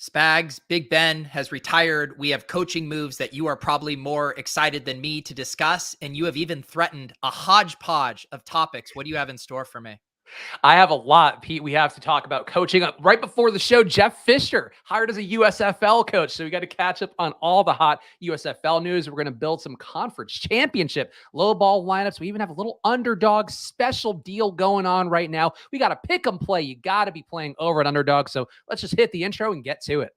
Spags, Big Ben has retired. We have coaching moves that you are probably more excited than me to discuss, and you have even threatened a hodgepodge of topics. What do you have in store for me? I have a lot, Pete. We have to talk about coaching. Right before the show, Jeff Fisher hired as a USFL coach. So we got to catch up on all the hot USFL news. We're going to build some conference championship low ball lineups. We even have a little underdog special deal going on right now. We got to pick 'em play. You got to be playing over at underdog. So let's just hit the intro and get to it.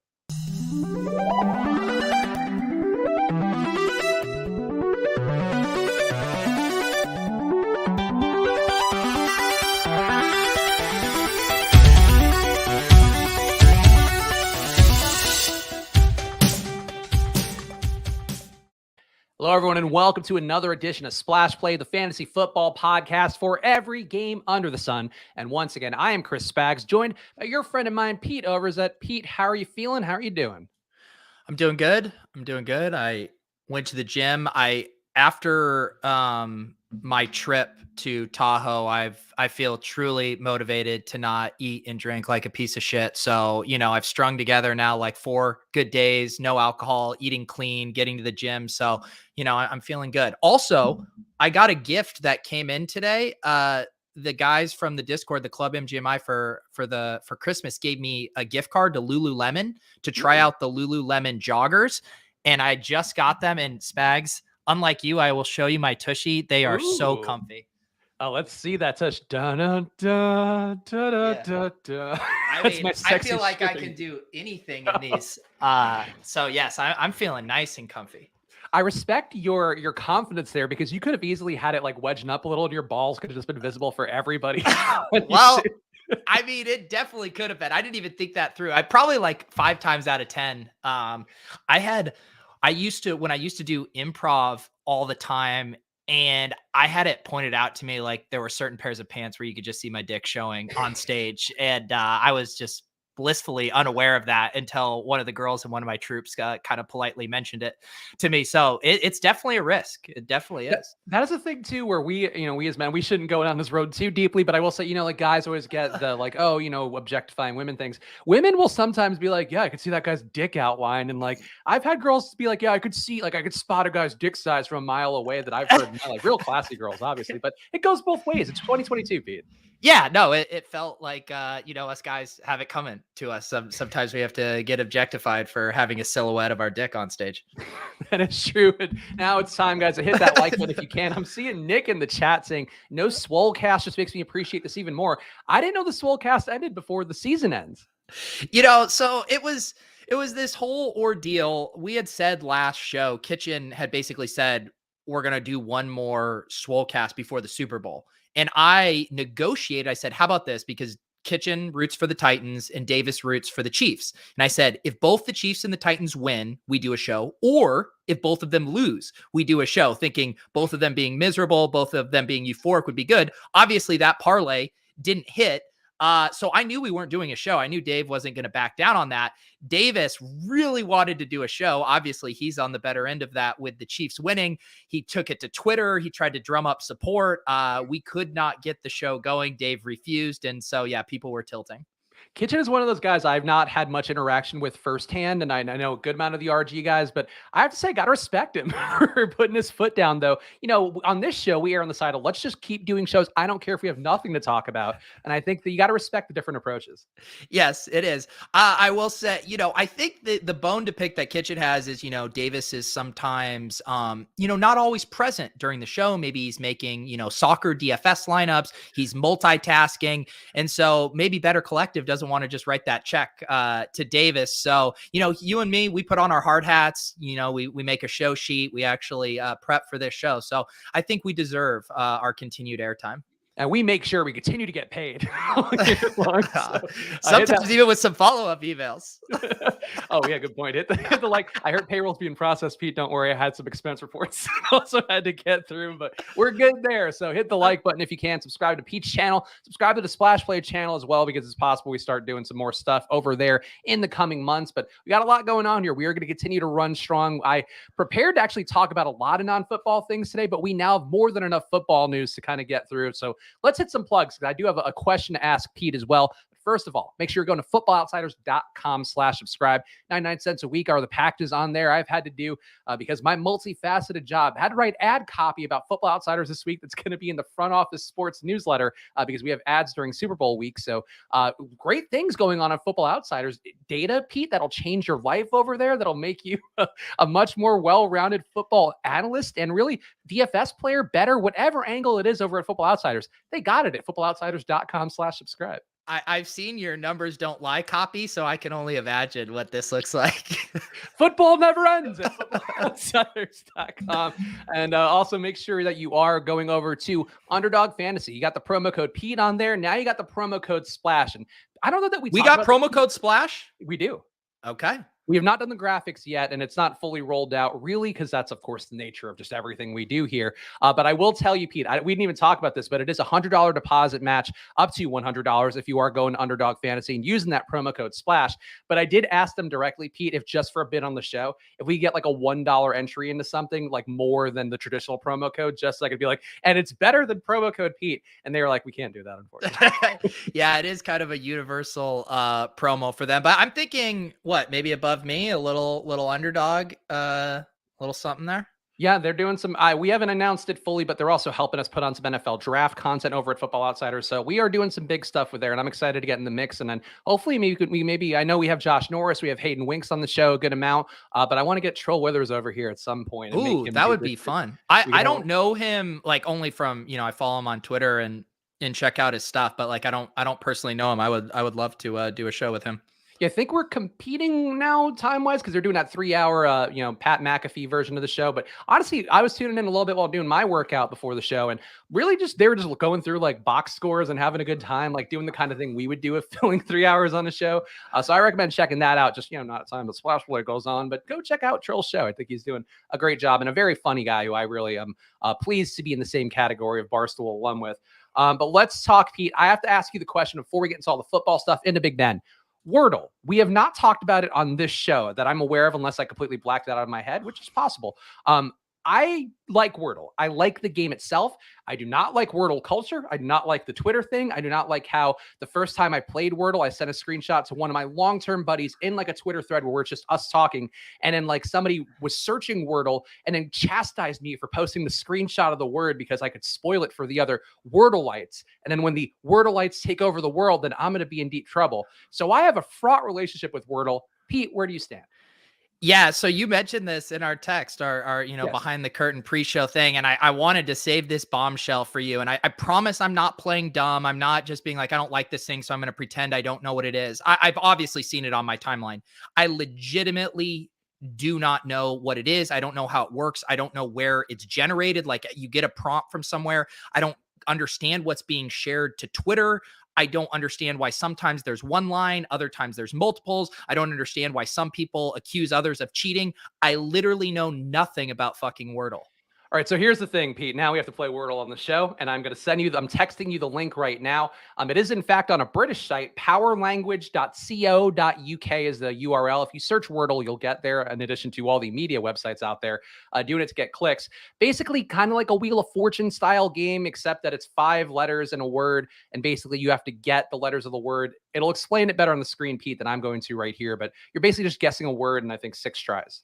Hello, everyone, and welcome to another edition of Splash Play, the fantasy football podcast for every game under the sun. And once again, I am Chris Spags, joined by your friend of mine, Pete Overzet. Pete, how are you feeling? How are you doing? I'm doing good. I went to the gym. After my trip to Tahoe, I feel truly motivated to not eat and drink like a piece of shit. So, I've strung together now like 4 good days, no alcohol, eating clean, getting to the gym. So, I'm feeling good. Also, I got a gift that came in today. The guys from the Discord, the Club MGMI for Christmas gave me a gift card to Lululemon to try out the Lululemon joggers. And I just got them in Spags. Unlike you, I will show you my tushy. They are so comfy. Oh, let's see that tush. Da, da, da, da, da, da, da. I feel like I can do anything in these. So yes, I'm feeling nice and comfy. I respect your confidence there, because you could have easily had it like wedging up a little, and your balls could have just been visible for everybody. Well, it definitely could have been. I didn't even think that through. I probably like 5 times out of 10. I used to do improv all the time, and I had it pointed out to me like there were certain pairs of pants where you could just see my dick showing on stage. And I was just blissfully unaware of that until one of the girls in one of my troops kind of politely mentioned it to me. So it's definitely a risk. It definitely is. That is a thing too, where we as men, we shouldn't go down this road too deeply, but I will say, like guys always get the like, oh, objectifying women things. Women will sometimes be like, yeah, I could see that guy's dick outline. And like, I've had girls be like, yeah, I could spot a guy's dick size from a mile away, that I've heard, like real classy girls, obviously, but it goes both ways. It's 2022, Pete. Yeah, no, it felt like, us guys have it coming to us. Sometimes we have to get objectified for having a silhouette of our dick on stage. That is true. And now it's time, guys, to hit that like button if you can. I'm seeing Nick in the chat saying, no Swolecast, just makes me appreciate this even more. I didn't know the Swolecast ended before the season ends. So it was this whole ordeal. We had said last show, Kitchen had basically said, we're going to do one more Swolecast before the Super Bowl. And I negotiated. I said, how about this? Because Kitchen roots for the Titans and Davis roots for the Chiefs. And I said, if both the Chiefs and the Titans win, we do a show. Or if both of them lose, we do a show, thinking both of them being miserable, both of them being euphoric would be good. Obviously, that parlay didn't hit. So I knew we weren't doing a show. I knew Dave wasn't going to back down on that. Davis really wanted to do a show. Obviously, he's on the better end of that with the Chiefs winning. He took it to Twitter. He tried to drum up support. We could not get the show going. Dave refused. And so, yeah, people were tilting. Kitchen is one of those guys I've not had much interaction with firsthand, and I know a good amount of the RG guys, but I have to say, got to respect him for putting his foot down, though. On this show, we are on the side of let's just keep doing shows. I don't care if we have nothing to talk about, and I think that you got to respect the different approaches. Yes, it is. I will say, I think the bone to pick that Kitchen has is, Davis is sometimes, not always present during the show. Maybe he's making, soccer DFS lineups. He's multitasking, and so maybe Better Collective doesn't want to just write that check to Davis. So, you and me, we put on our hard hats, we make a show sheet. We actually prep for this show. So I think we deserve our continued airtime. And we make sure we continue to get paid. Sometimes even with some follow-up emails. Oh, yeah, good point. Hit the like. I heard payroll's being processed, Pete. Don't worry. I had some expense reports also had to get through, but we're good there. So hit the like button if you can. Subscribe to Pete's channel. Subscribe to the Splash Play channel as well, because it's possible we start doing some more stuff over there in the coming months. But we got a lot going on here. We are going to continue to run strong. I prepared to actually talk about a lot of non-football things today, but we now have more than enough football news to kind of get through. So let's hit some plugs, because I do have a question to ask Pete as well. First of all, make sure you're going to footballoutsiders.com/subscribe. 99 cents a week are the packages on there I've had to do because my multifaceted job had to write ad copy about Football Outsiders this week. That's going to be in the front office sports newsletter because we have ads during Super Bowl week. So great things going on Football Outsiders. Data, Pete, that'll change your life over there. That'll make you a much more well-rounded football analyst and really DFS player better, whatever angle it is over at Football Outsiders. They got it at footballoutsiders.com/subscribe. I've seen your numbers don't lie copy, so I can only imagine what this looks like. Football never ends at footballoutsiders.com. And also make sure that you are going over to Underdog Fantasy. You got the promo code Pete on there. Now you got the promo code Splash. And I don't know that we got promo code Splash? We do. Okay. We have not done the graphics yet, and it's not fully rolled out, really, because that's, of course, the nature of just everything we do here. But I will tell you, Pete, we didn't even talk about this, but it is a $100 deposit match up to $100 if you are going to Underdog Fantasy and using that promo code Splash. But I did ask them directly, Pete, if just for a bit on the show, if we get like a $1 entry into something like more than the traditional promo code, just so I could be like, and it's better than promo code Pete. And they were like, we can't do that, unfortunately. Yeah, it is kind of a universal promo for them. But I'm thinking, maybe above me, a little underdog, little something there. Yeah, they're doing some. We haven't announced it fully, but they're also helping us put on some NFL draft content over at Football Outsiders. So we are doing some big stuff with there, and I'm excited to get in the mix. And then hopefully, maybe I know we have Josh Norris, we have Hayden Winks on the show, a good amount. But I want to get Troll Withers over here at some point. Ooh, that would be fun. I don't know him like only from I follow him on Twitter and check out his stuff, but like I don't personally know him. I would love to do a show with him. Yeah, I think we're competing now time-wise because they're doing that 3-hour, Pat McAfee version of the show. But honestly, I was tuning in a little bit while doing my workout before the show, and really they were just going through like box scores and having a good time, like doing the kind of thing we would do if filling 3 hours on a show. So I recommend checking that out. Just not a time the splash play goes on, but go check out Trill's show. I think he's doing a great job and a very funny guy who I really am pleased to be in the same category of Barstool alum with. But let's talk, Pete. I have to ask you the question before we get into all the football stuff into Big Ben. Wordle. We have not talked about it on this show that I'm aware of, unless I completely blacked that out of my head, which is possible. I like Wordle. I like the game itself. I do not like Wordle culture. I do not like the Twitter thing. I do not like how the first time I played Wordle, I sent a screenshot to one of my long-term buddies in like a Twitter thread where it's just us talking. And then like somebody was searching Wordle and then chastised me for posting the screenshot of the word because I could spoil it for the other Wordleites. And then when the Wordleites take over the world, then I'm going to be in deep trouble. So I have a fraught relationship with Wordle. Pete, where do you stand? Yeah, so you mentioned this in our text, our yes. Behind the curtain pre-show thing, and I wanted to save this bombshell for you. And I promise I'm not playing dumb. I'm not just being like, I don't like this thing, so I'm going to pretend I don't know what it is. I've obviously seen it on my timeline. I legitimately do not know what it is. I don't know how it works. I don't know where it's generated. Like you get a prompt from somewhere. I don't understand what's being shared to Twitter. I don't understand why sometimes there's one line, other times there's multiples. I don't understand why some people accuse others of cheating. I literally know nothing about fucking Wordle. All right, so here's the thing, Pete. Now we have to play Wordle on the show, and I'm texting you the link right now. It is, in fact, on a British site. Powerlanguage.co.uk is the URL. If you search Wordle, you'll get there, in addition to all the media websites out there doing it to get clicks. Basically, kind of like a Wheel of Fortune style game, except that it's 5 letters in a word, and basically you have to get the letters of the word. It'll explain it better on the screen, Pete, than I'm going to right here, but you're basically just guessing a word in, I think, 6 tries.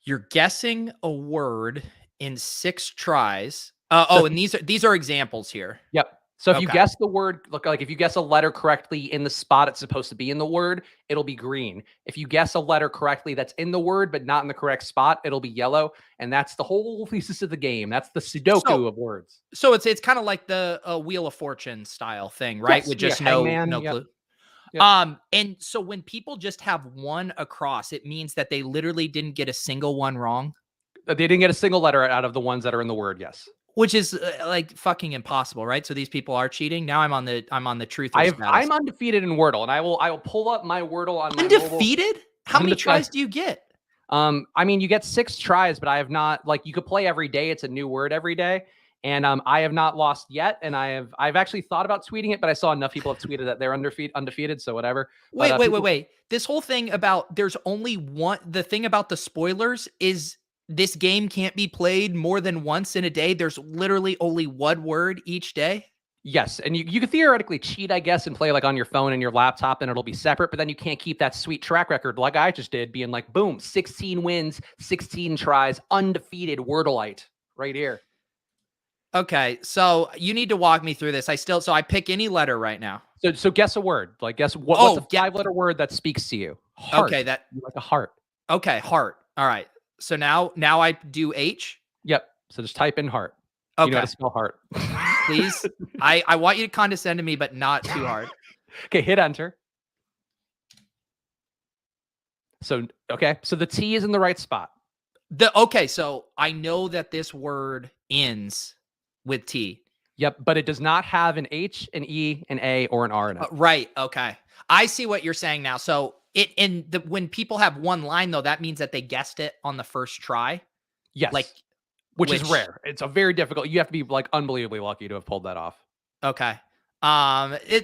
You're guessing a word in 6 tries. And these are examples here. Yep. So if you guess the word, if you guess a letter correctly in the spot it's supposed to be in the word, it'll be green. If you guess a letter correctly that's in the word but not in the correct spot, it'll be yellow. And that's the whole thesis of the game. That's the Sudoku of words. So it's kind of like the Wheel of Fortune style thing, right? Yes. With just no clue. Yep. And so when people just have one across, it means that they literally didn't get a single one wrong. They didn't get a single letter out of the ones that are in the word. Yes. Which is like fucking impossible, right? So these people are cheating. Now I'm on the truth. I'm undefeated in Wordle, and I will pull up my Wordle on my undefeated. Mobile. How many tries do you get? I mean, you get 6 tries, but I have not. Like, you could play every day. It's a new word every day, and I have not lost yet. And I've actually thought about tweeting it, but I saw enough people have tweeted that they're undefeated. So whatever. Wait. This whole thing about there's only one. The thing about the spoilers is, this game can't be played more than once in a day. There's literally only one word each day. Yes, and you could theoretically cheat, I guess, and play like on your phone and your laptop, and it'll be separate. But then you can't keep that sweet track record like I just did, being like, boom, 16 wins, 16 tries, undefeated Wordleite right here. Okay, so you need to walk me through this. So I pick any letter right now. So guess a word. Like guess what's a 5-letter word that speaks to you? Heart. Okay, You like a heart. Okay, heart. All right. So now I do H. Yep. So just type in heart. Okay. You know how to spell heart. Please. I want you to condescend to me, but not too hard. Okay, hit enter. So so the T is in the right spot. So I know that this word ends with T. Yep, but it does not have an H, an E, an A, or an R in it. Right. Okay. I see what you're saying now. So when people have one line though, that means that they guessed it on the first try. Yes. Which is rare. It's a very difficult. You have to be like unbelievably lucky to have pulled that off. Okay.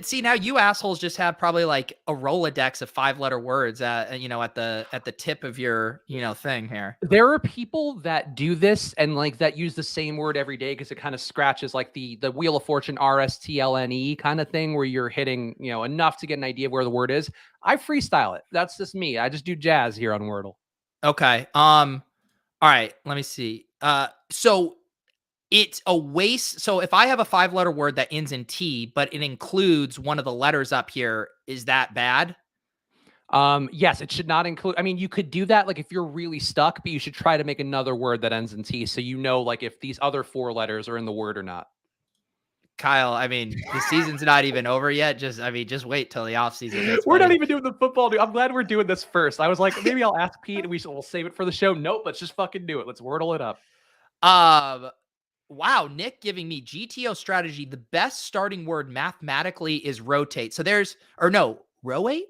See now you assholes just have probably like a Rolodex of 5-letter words at the tip of your, thing here. There are people that do this and like that use the same word every day because it kind of scratches like the Wheel of Fortune RSTLNE kind of thing where you're hitting, enough to get an idea of where the word is. I freestyle it. That's just me. I just do jazz here on Wordle. Okay. All right, let me see. So it's a waste. So if I have a 5-letter word that ends in T, but it includes one of the letters up here, is that bad? Yes, it should not include. I mean, you could do that like if you're really stuck, but you should try to make another word that ends in T so like if these other 4 letters are in the word or not. Kyle, I mean, the season's not even over yet. Just wait till the offseason hits. We're not even doing the football. I'm glad we're doing this first. I was like, maybe I'll ask Pete and we'll save it for the show. Nope, let's just fucking do it. Let's Wordle it up. Wow, Nick giving me GTO strategy. The best starting word mathematically is rotate. So roate?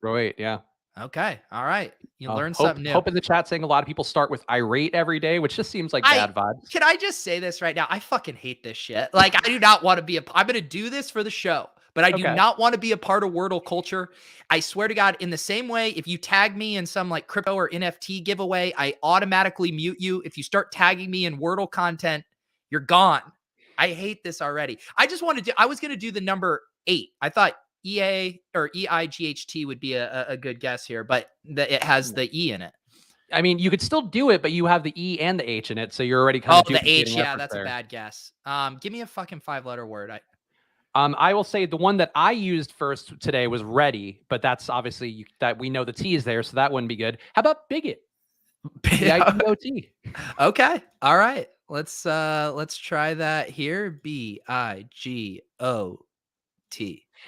Roate, yeah. Okay, all right. You learned Hope, something new. Hope in the chat saying a lot of people start with irate every day, which just seems like bad vibes. Can I just say this right now? I fucking hate this shit. Like, I do not want to be I'm going to do this for the show, but I do not want to be a part of Wordle culture. I swear to God, in the same way, if you tag me in some like crypto or NFT giveaway, I automatically mute you. If you start tagging me in Wordle content, you're gone. I hate this already. I was going to do the number 8. I thought EA or EIGHT would be a good guess here, but it has the E in it. I mean, you could still do it, but you have the E and the H in it, so you're already kind of the H. Yeah, that's a bad guess. Give me a fucking 5-letter word. I will say the one that I used first today was ready, but that's obviously that we know the T is there, so that wouldn't be good. How about bigot? B-I-G-O-T. Okay. All right. Let's try that here. B-I-G-O-T.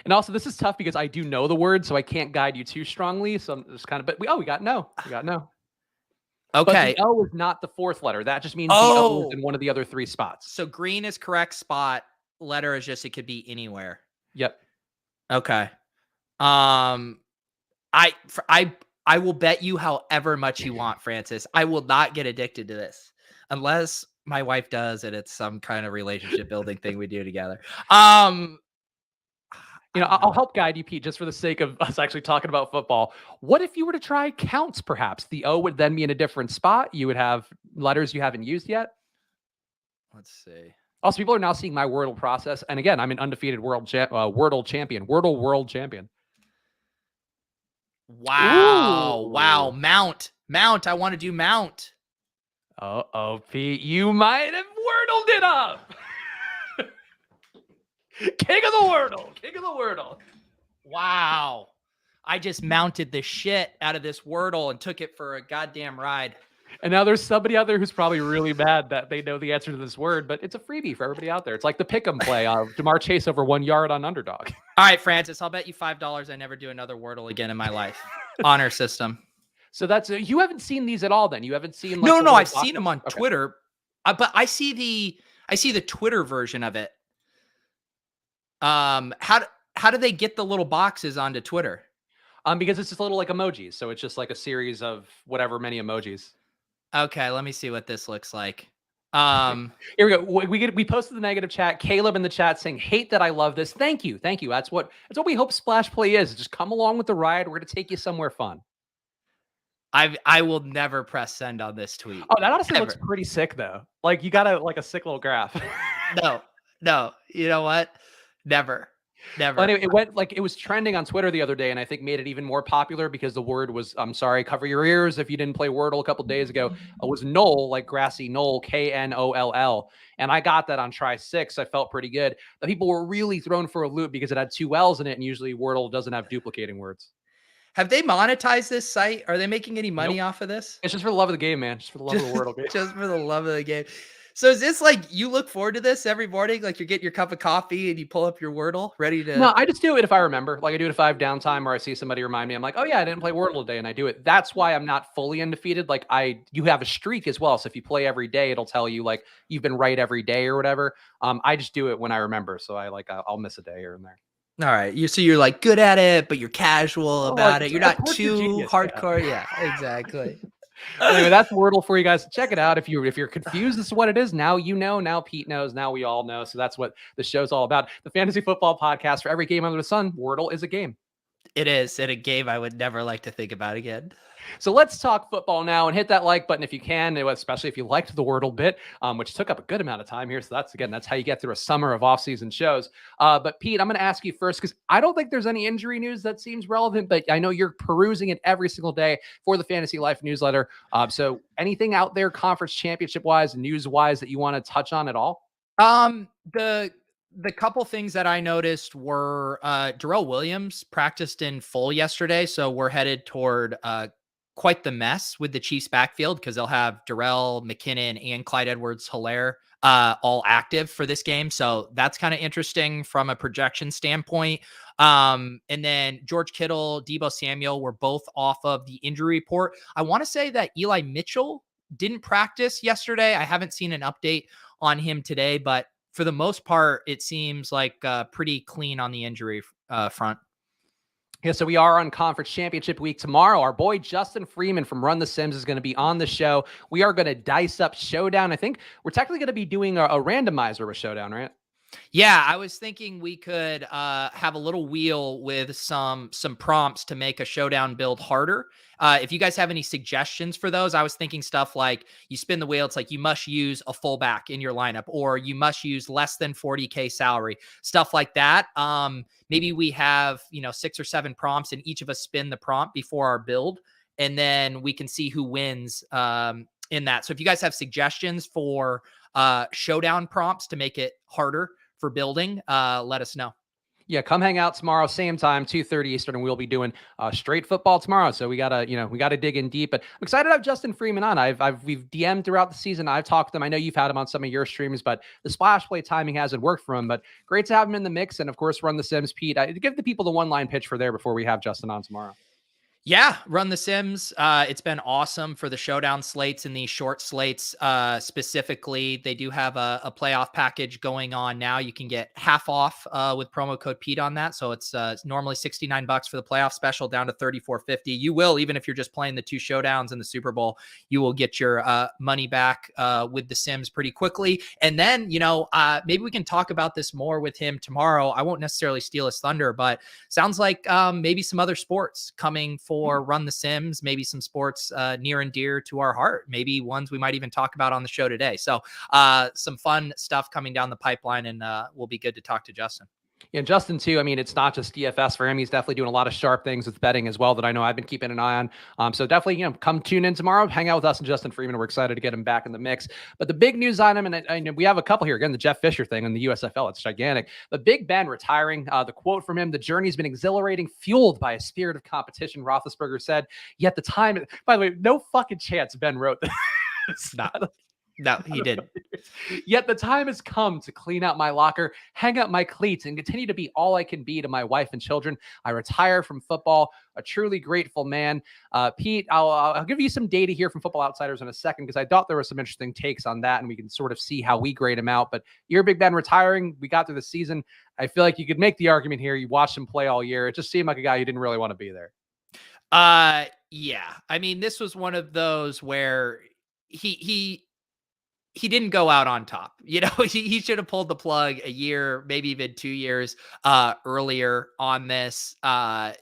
And also, this is tough because I do know the word, so I can't guide you too strongly. So I'm just kind of, but we got no. We got no. Okay. But the O is not the 4th letter. That just means the O is in one of the other 3 spots. So green is correct spot. Letter is just, it could be anywhere. Yep. Okay. I will bet you however much you want, Francis. I will not get addicted to this unless my wife does, and it's some kind of relationship building thing we do together. I'll help guide you, Pete, just for the sake of us actually talking about football. What if you were to try counts, perhaps? The O would then be in a different spot. You would have letters you haven't used yet. Let's see. Also, people are now seeing my Wordle process. And again, I'm an undefeated Wordle champion. Wordle world champion. Wow. Ooh. Wow. Mount. I want to do mount. Uh-oh, Pete. You might have Wordled it up. King of the Wordle. Wow. I just mounted the shit out of this Wordle and took it for a goddamn ride. And now there's somebody out there who's probably really mad that they know the answer to this word, but it's a freebie for everybody out there. It's like the pick'em play of DeMar Chase over 1 yard on underdog. All right, Francis, I'll bet you $5 I never do another Wordle again in my life. Honor system. So that's you haven't seen these at all then. You haven't seen like No, I've seen them on Twitter. But I see the Twitter version of it. How do they get the little boxes onto Twitter? Because it's just little like emojis. So it's just like a series of whatever many emojis. Okay, let me see what this looks like. Here we go. We posted the negative chat. Caleb in the chat saying, "Hate that I love this." Thank you. That's what we hope Splash Play is. Just come along with the ride. We're gonna take you somewhere fun. I will never press send on this tweet. Oh, that honestly looks pretty sick though. Like you got a sick little graph. No, you know what? Never. Well, Never. anyway, it was trending on Twitter the other day, and I think made it even more popular because the word was, I'm sorry, cover your ears if you didn't play Wordle a couple days ago. It was knoll, like grassy knoll, Knoll. And I got that on try 6. I felt pretty good. The people were really thrown for a loop because it had 2 L's in it, and usually Wordle doesn't have duplicating words. Have they monetized this site? Are they making any money Nope. off of this? It's just for the love of the game, man. Just for the love of the Wordle game. Just for the love of the game. So is this like you look forward to this every morning? Like you get your cup of coffee and you pull up your Wordle ready to. No, I just do it if I remember. Like I do it if I have downtime or I see somebody remind me. I'm like, oh yeah, I didn't play Wordle today, and I do it. That's why I'm not fully undefeated. Like you have a streak as well. So if you play every day, it'll tell you like you've been right every day or whatever. I just do it when I remember. So I'll miss a day here and there. All right. You're like good at it, but you're casual about it. You're not too genius, hardcore. Yeah, exactly. Anyway, that's Wordle for you guys. Check it out. If you're confused as to what it is, now you know. Now Pete knows. Now we all know. So that's what the show's all about. The fantasy football podcast for every game under the sun. Wordle is a game. It is. And a game I would never like to think about again. So let's talk football now, and hit that like button if you can, especially if you liked the Wordle bit, which took up a good amount of time here. So that's how you get through a summer of off-season shows. But Pete, I'm going to ask you first because I don't think there's any injury news that seems relevant, but I know you're perusing it every single day for the Fantasy Life newsletter. So anything out there conference championship wise, news wise that you want to touch on at all? The couple things that I noticed were Darrell Williams practiced in full yesterday. So we're headed toward quite the mess with the Chiefs backfield because they'll have Darrell, McKinnon, and Clyde Edwards-Helaire all active for this game. So that's kind of interesting from a projection standpoint. And then George Kittle, Deebo Samuel were both off of the injury report. I want to say that Eli Mitchell didn't practice yesterday. I haven't seen an update on him today, but for the most part, it seems like pretty clean on the injury front. Yeah, so we are on conference championship week tomorrow. Our boy Justin Freeman from Run the Sims is going to be on the show. We are going to dice up Showdown. I think we're technically going to be doing a randomizer with Showdown, right? Yeah, I was thinking we could have a little wheel with some prompts to make a Showdown build harder. If you guys have any suggestions for those, I was thinking stuff like you spin the wheel. It's like you must use a fullback in your lineup, or you must use less than 40K salary, stuff like that. Maybe we have 6 or 7 prompts, and each of us spin the prompt before our build, and then we can see who wins in that. So if you guys have suggestions for Showdown prompts to make it harder for building, let us know. Yeah, come hang out tomorrow, same time, 2:30 Eastern, and we'll be doing straight football tomorrow. So we gotta dig in deep. But I'm excited to have Justin Freeman on. We've DM'd throughout the season. I've talked to him. I know you've had him on some of your streams, but the splash play timing hasn't worked for him. But great to have him in the mix, and of course, Run the Sims, Pete. Give the people the one-line pitch for there before we have Justin on tomorrow. Yeah, Run the Sims. It's been awesome for the Showdown slates and these short slates specifically. They do have a playoff package going on now. You can get half off with promo code Pete on that. So it's normally $69 for the playoff special, down to $34.50. You will, even if you're just playing the 2 Showdowns in the Super Bowl, you will get your money back with the Sims pretty quickly. And then, maybe we can talk about this more with him tomorrow. I won't necessarily steal his thunder, but sounds like maybe some other sports coming for Run the Sims, maybe some sports near and dear to our heart, maybe ones we might even talk about on the show today. So some fun stuff coming down the pipeline, and we'll be good to talk to Justin. Yeah, Justin too. I mean, it's not just DFS for him. He's definitely doing a lot of sharp things with betting as well that I know I've been keeping an eye on. So definitely, come tune in tomorrow, hang out with us and Justin Freeman. We're excited to get him back in the mix. But the big news item, and I know we have a couple here. Again, the Jeff Fisher thing in the USFL, it's gigantic. But Big Ben retiring. The quote from him: "The journey's been exhilarating, fueled by a spirit of competition." Roethlisberger said. Yet the time. By the way, no fucking chance Ben wrote this. No, he didn't. Yet the time has come to clean out my locker, hang up my cleats, and continue to be all I can be to my wife and children. I retire from football, a truly grateful man. Pete, I'll give you some data here from Football Outsiders in a second, because I thought there were some interesting takes on that, and we can sort of see how we grade him out. But you're Big Ben retiring. We got through the season. I feel like you could make the argument here. You watched him play all year. It just seemed like a guy you didn't really want to be there. Yeah. I mean, this was one of those where he he didn't go out on top. He should have pulled the plug a year, maybe even 2 years earlier on this. I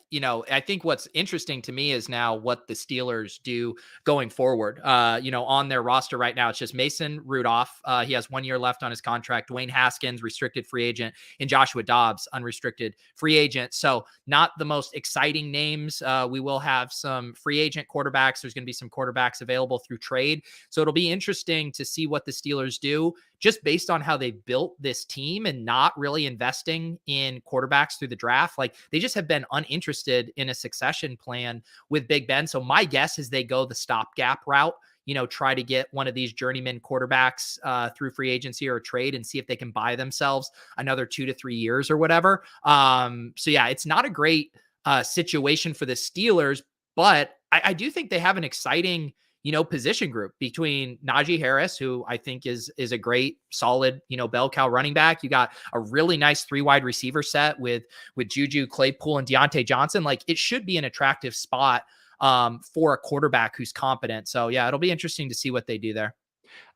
think what's interesting to me is now what the Steelers do going forward. On their roster right now, it's just Mason Rudolph. He has 1 year left on his contract. Dwayne Haskins, restricted free agent, and Joshua Dobbs, unrestricted free agent. So not the most exciting names. We will have some free agent quarterbacks. There's going to be some quarterbacks available through trade. So it'll be interesting to see what the Steelers do just based on how they built this team and not really investing in quarterbacks through the draft. Like, they just have been uninterested in a succession plan with Big Ben. So my guess is they go the stopgap route, try to get one of these journeyman quarterbacks through free agency or a trade and see if they can buy themselves another 2 to 3 years or whatever. So yeah, it's not a great situation for the Steelers, but I do think they have an exciting position group between Najee Harris, who I think is a great, solid, bell cow running back. You got a really nice 3 wide receiver set with Juju, Claypool, and Deontay Johnson. Like, it should be an attractive spot for a quarterback who's competent. So yeah, it'll be interesting to see what they do there.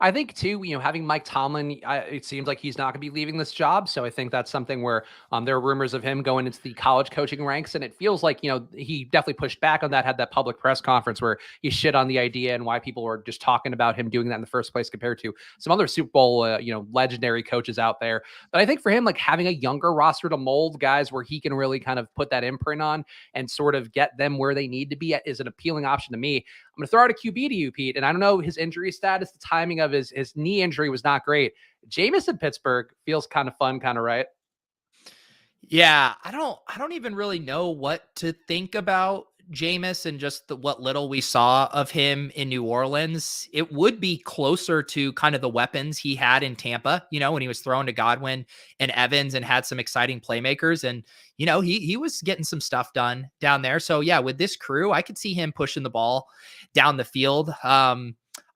I think too, having Mike Tomlin, it seems like he's not going to be leaving this job. So I think that's something where there are rumors of him going into the college coaching ranks. And it feels like, he definitely pushed back on that, had that public press conference where he shit on the idea and why people were just talking about him doing that in the first place compared to some other Super Bowl, legendary coaches out there. But I think for him, like, having a younger roster to mold guys where he can really kind of put that imprint on and sort of get them where they need to be is an appealing option to me. I'm going to throw out a QB to you, Pete. And I don't know his injury status, the timing of his knee injury was not great. Jameis in Pittsburgh feels kind of fun, kind of right. Yeah, I don't even really know what to think about Jameis and just what little we saw of him in New Orleans. It would be closer to kind of the weapons he had in Tampa, when he was thrown to Godwin and Evans and had some exciting playmakers. And, he was getting some stuff done down there. So yeah, with this crew, I could see him pushing the ball down the field.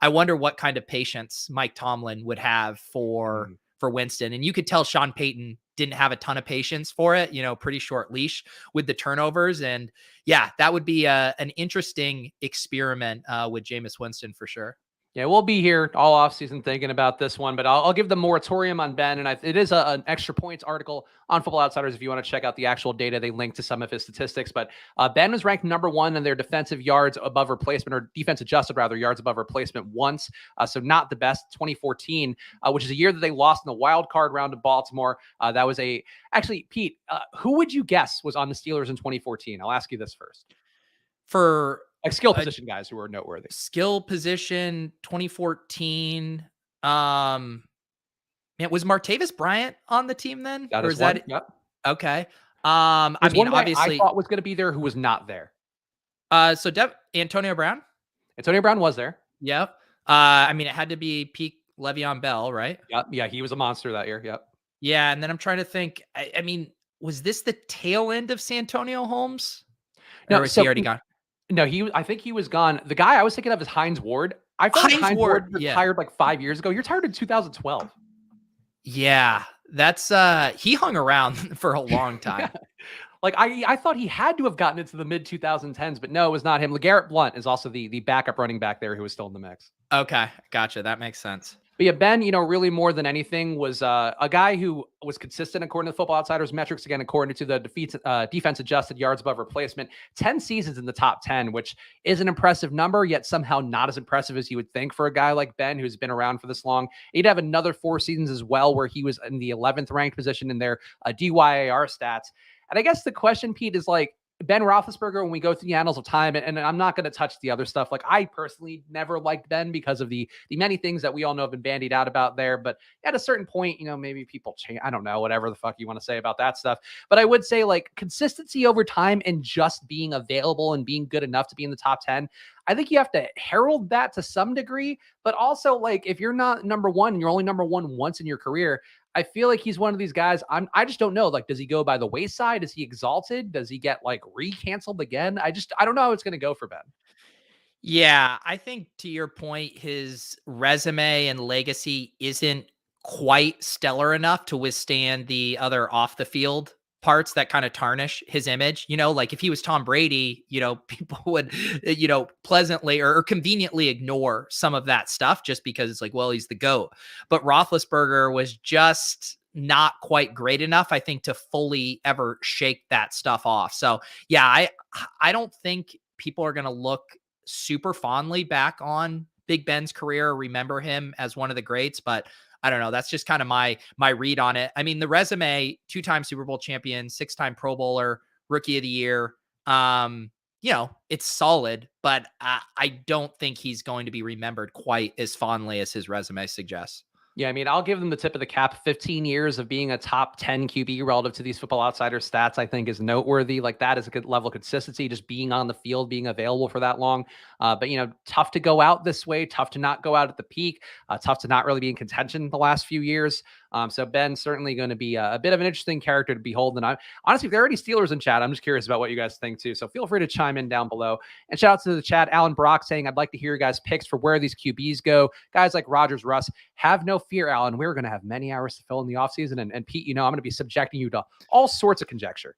I wonder what kind of patience Mike Tomlin would have for Winston. And you could tell Sean Payton didn't have a ton of patience for it, pretty short leash with the turnovers. And yeah, that would be an interesting experiment with Jameis Winston for sure. Yeah, we'll be here all offseason thinking about this one, but I'll give the moratorium on Ben. And it is an extra points article on Football Outsiders if you want to check out the actual data. They link to some of his statistics, but Ben was ranked number 1 in their defensive yards above replacement, or defense adjusted rather, yards above replacement once. So not the best. 2014, which is a year that they lost in the wild card round of Baltimore. That was actually, Pete, who would you guess was on the Steelers in 2014? I'll ask you this first. For like skill position guys who are noteworthy. Skill position 2014. Was Martavis Bryant on the team then? That is one. Yep. Okay. Obviously I thought was going to be there who was not there. Antonio Brown. Antonio Brown was there. Yep. It had to be peak Le'Veon Bell, right? Yep. Yeah, he was a monster that year. Yep. Yeah, and then I'm trying to think. Was this the tail end of Santonio Holmes? No, was he already gone? No, I think he was gone. The guy I was thinking of is Hines Ward. I thought Hines Ward retired like 5 years ago. You're retired in 2012. Yeah, that's he hung around for a long time. Yeah. Like I thought he had to have gotten into the mid 2010s, but no, it was not him. LeGarrette Blount is also the backup running back there who was still in the mix. Okay, gotcha. That makes sense. But yeah, Ben, really more than anything was a guy who was consistent according to Football Outsiders metrics. Again, according to the defense adjusted yards above replacement, 10 seasons in the top 10, which is an impressive number, yet somehow not as impressive as you would think for a guy like Ben, who's been around for this long. He'd have another 4 seasons as well, where he was in the 11th ranked position in their DYAR stats. And I guess the question, Pete, is like, Ben Roethlisberger, when we go through the annals of time, and I'm not going to touch the other stuff. Like, I personally never liked Ben because of the many things that we all know have been bandied out about there. But at a certain point, maybe people change. I don't know, whatever the fuck you want to say about that stuff. But I would say, like, consistency over time and just being available and being good enough to be in the top 10. I think you have to herald that to some degree. But also, like, if you're not number 1 and you're only number 1 once in your career, I feel like he's one of these guys. I just don't know. Like, does he go by the wayside? Is he exalted? Does he get like re-canceled again? I don't know how it's going to go for Ben. Yeah, I think to your point, his resume and legacy isn't quite stellar enough to withstand the other off the field parts that kind of tarnish his image. Like if he was Tom Brady, people would, pleasantly or conveniently ignore some of that stuff just because it's like, well, he's the GOAT. But Roethlisberger was just not quite great enough, I think, to fully ever shake that stuff off. So yeah, I don't think people are going to look super fondly back on Big Ben's career, remember him as one of the greats, but I don't know. That's just kind of my read on it. I mean, the resume: 2-time Super Bowl champion, 6-time Pro Bowler, Rookie of the Year. It's solid, but I don't think he's going to be remembered quite as fondly as his resume suggests. Yeah, I mean, I'll give them the tip of the cap. 15 years of being a top 10 QB relative to these Football Outsider stats, I think, is noteworthy. Like, that is a good level of consistency, just being on the field, being available for that long. But, tough to go out this way, tough to not go out at the peak, tough to not really be in contention the last few years. So Ben's certainly going to be a bit of an interesting character to behold. And honestly, if there are any Steelers in chat, I'm just curious about what you guys think too. So feel free to chime in down below. And shout out to the chat, Alan Brock saying, I'd like to hear your guys' picks for where these QBs go. Guys like Rodgers, Russ, have no fear, Alan. We're going to have many hours to fill in the offseason. And Pete, I'm going to be subjecting you to all sorts of conjecture.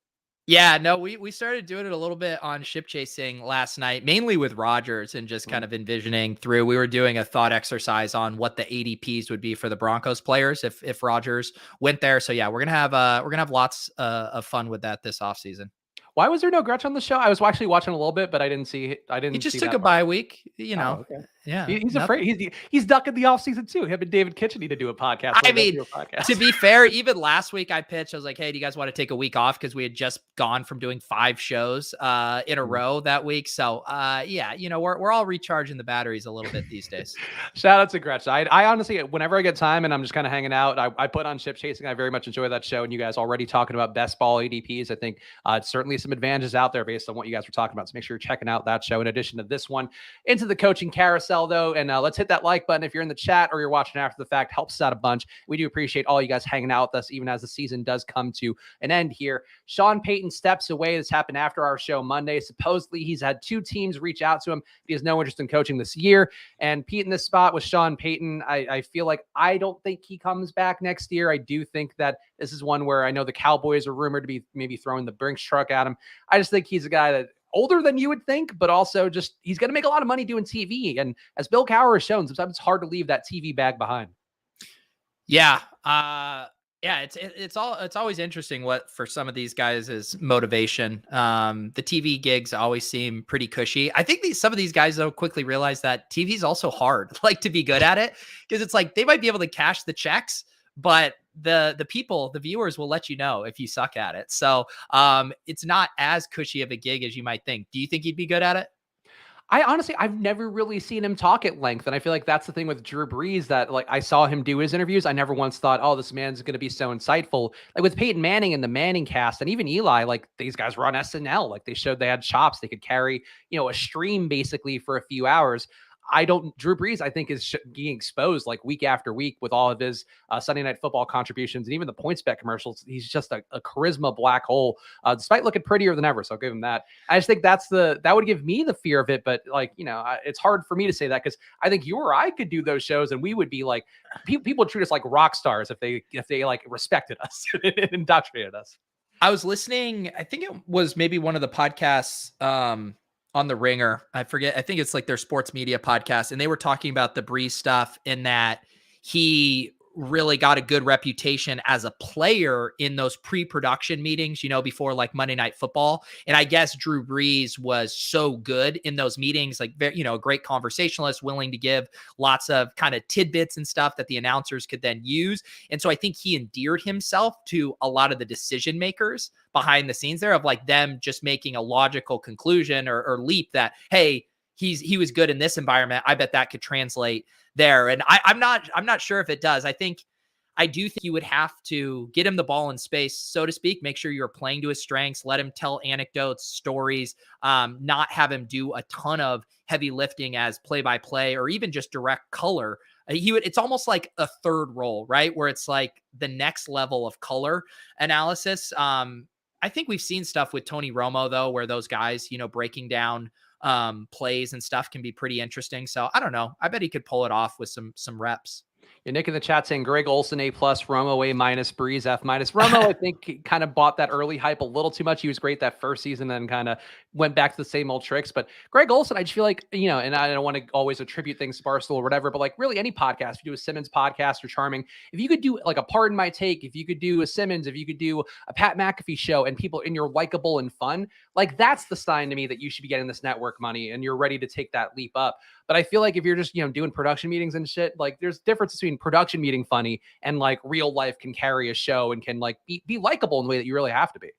Yeah, no, we started doing it a little bit on ship chasing last night, mainly with Rodgers and just kind of envisioning through. We were doing a thought exercise on what the ADPs would be for the Broncos players if Rodgers went there. So yeah, we're gonna have lots of fun with that this offseason. Why was there no Gretsch on the show? I was actually watching a little bit, but I didn't see. He just took a bye week, Oh, okay. Yeah, he's afraid. He's ducking the offseason too. Him and David Kitchen need to do a podcast. I mean, to be fair, even last week I pitched. I was like, "Hey, do you guys want to take a week off?" Because we had just gone from doing 5 shows in a row that week. So yeah, we're all recharging the batteries a little bit these days. Shout out to Gretsch. I honestly, whenever I get time and I'm just kind of hanging out, I put on Ship Chasing. I very much enjoy that show. And you guys already talking about best ball ADPs. I think certainly some advantages out there based on what you guys were talking about. So make sure you're checking out that show in addition to this one. Into the coaching carousel though, and let's hit that like button if you're in the chat or you're watching after the fact. Helps us out a bunch. We do appreciate all you guys hanging out with us, even as the season does come to an end here. Sean Payton steps away. This happened after our show Monday. Supposedly, he's had 2 teams reach out to him. He has no interest in coaching this year. And Pete, in this spot with Sean Payton, I feel like I don't think he comes back next year. I do think that this is one where I know the Cowboys are rumored to be maybe throwing the Brinks truck at him. I just think he's a guy that older than you would think, but also just he's going to make a lot of money doing TV. And as Bill Cowher has shown, sometimes it's hard to leave that TV bag behind. Yeah. It's always interesting what for some of these guys is motivation. The TV gigs always seem pretty cushy. I think some of these guys though quickly realize that TV is also hard, like to be good at it, because it's like they might be able to cash the checks, but the viewers will let you know if you suck at it. So it's not as cushy of a gig as you might think. Do you think he'd be good at it? I've never really seen him talk at length. And I feel like that's the thing with Drew Brees, that like I saw him do his interviews. I never once thought, oh, this man's going to be so insightful. Like with Peyton Manning and the Manning cast and even Eli, like these guys were on SNL. Like they showed they had chops. They could carry, a stream basically for a few hours. Drew Brees, I think, is being exposed like week after week with all of his Sunday Night Football contributions and even the PointsBet commercials. He's just a charisma black hole, despite looking prettier than ever. So I'll give him that. I just think that would give me the fear of it. But it's hard for me to say that because I think you or I could do those shows and we would be like, people would treat us like rock stars if they like respected us and indoctrinated us. I was listening, I think it was maybe one of the podcasts, on the Ringer. I forget. I think it's like their sports media podcast. And they were talking about the Brees stuff and that he really got a good reputation as a player in those pre-production meetings, before like Monday Night Football. And I guess Drew Brees was so good in those meetings, like, a great conversationalist, willing to give lots of kind of tidbits and stuff that the announcers could then use. And so I think he endeared himself to a lot of the decision makers behind the scenes there, of like them just making a logical conclusion or leap that, hey, he was good in this environment. I bet that could translate there. And I'm not sure if it does. I do think you would have to get him the ball in space, so to speak, make sure you're playing to his strengths, let him tell anecdotes, stories, not have him do a ton of heavy lifting as play-by-play or even just direct color. It's almost like a third role, right? Where it's like the next level of color analysis. I think we've seen stuff with Tony Romo though, where those guys, breaking down plays and stuff can be pretty interesting. So I don't know. I bet he could pull it off with some reps. Yeah, Nick in the chat saying Greg Olson A+, Romo A-, Breeze F-. Romo, I think, kind of bought that early hype a little too much. He was great that first season, then kind of went back to the same old tricks. But Greg Olson, I just feel like, and I don't want to always attribute things to Barstool or whatever, but like really any podcast, if you do a Simmons podcast or Charming, if you could do like a Pardon My Take, if you could do a Simmons, if you could do a Pat McAfee show and people, and you're likable and fun, like that's the sign to me that you should be getting this network money and you're ready to take that leap up. But I feel like if you're just, doing production meetings and shit, like there's difference between production meeting funny and like real life can carry a show and can like be likable in the way that you really have to be.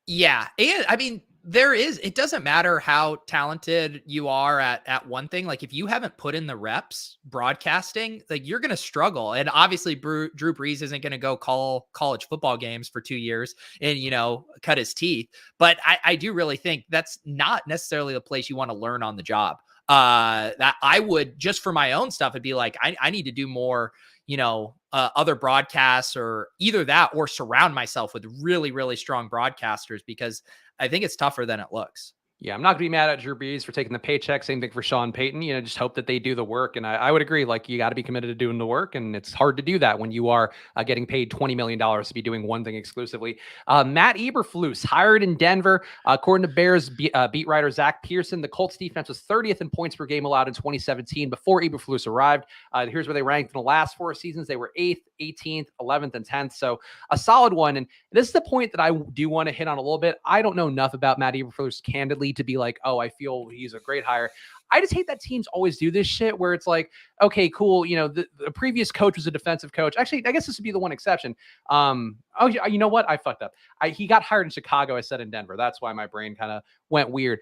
Yeah. And I mean, it doesn't matter how talented you are at one thing. Like if you haven't put in the reps broadcasting, like you're going to struggle. And obviously Drew Brees isn't going to go call college football games for 2 years and, cut his teeth. But I do really think that's not necessarily the place you want to learn on the job. That I would, just for my own stuff, it'd be like, I need to do more, other broadcasts or either that or surround myself with really, really strong broadcasters because I think it's tougher than it looks. Yeah, I'm not going to be mad at Drew Brees for taking the paycheck. Same thing for Sean Payton. Just hope that they do the work. And I would agree, like, you got to be committed to doing the work. And it's hard to do that when you are getting paid $20 million to be doing one thing exclusively. Matt Eberflus, hired in Denver. According to Bears beat writer Zach Pearson, the Colts defense was 30th in points per game allowed in 2017 before Eberflus arrived. Here's where they ranked in the last 4 seasons. They were 8th, 18th, 11th, and 10th. So a solid one. And this is the point that I do want to hit on a little bit. I don't know enough about Matt Eberflus candidly to be like, oh, I feel he's a great hire. I just hate that teams always do this shit where it's like, okay, cool. The previous coach was a defensive coach. Actually, I guess this would be the one exception. You know what? I fucked up. He got hired in Chicago. I said in Denver. That's why my brain kind of went weird.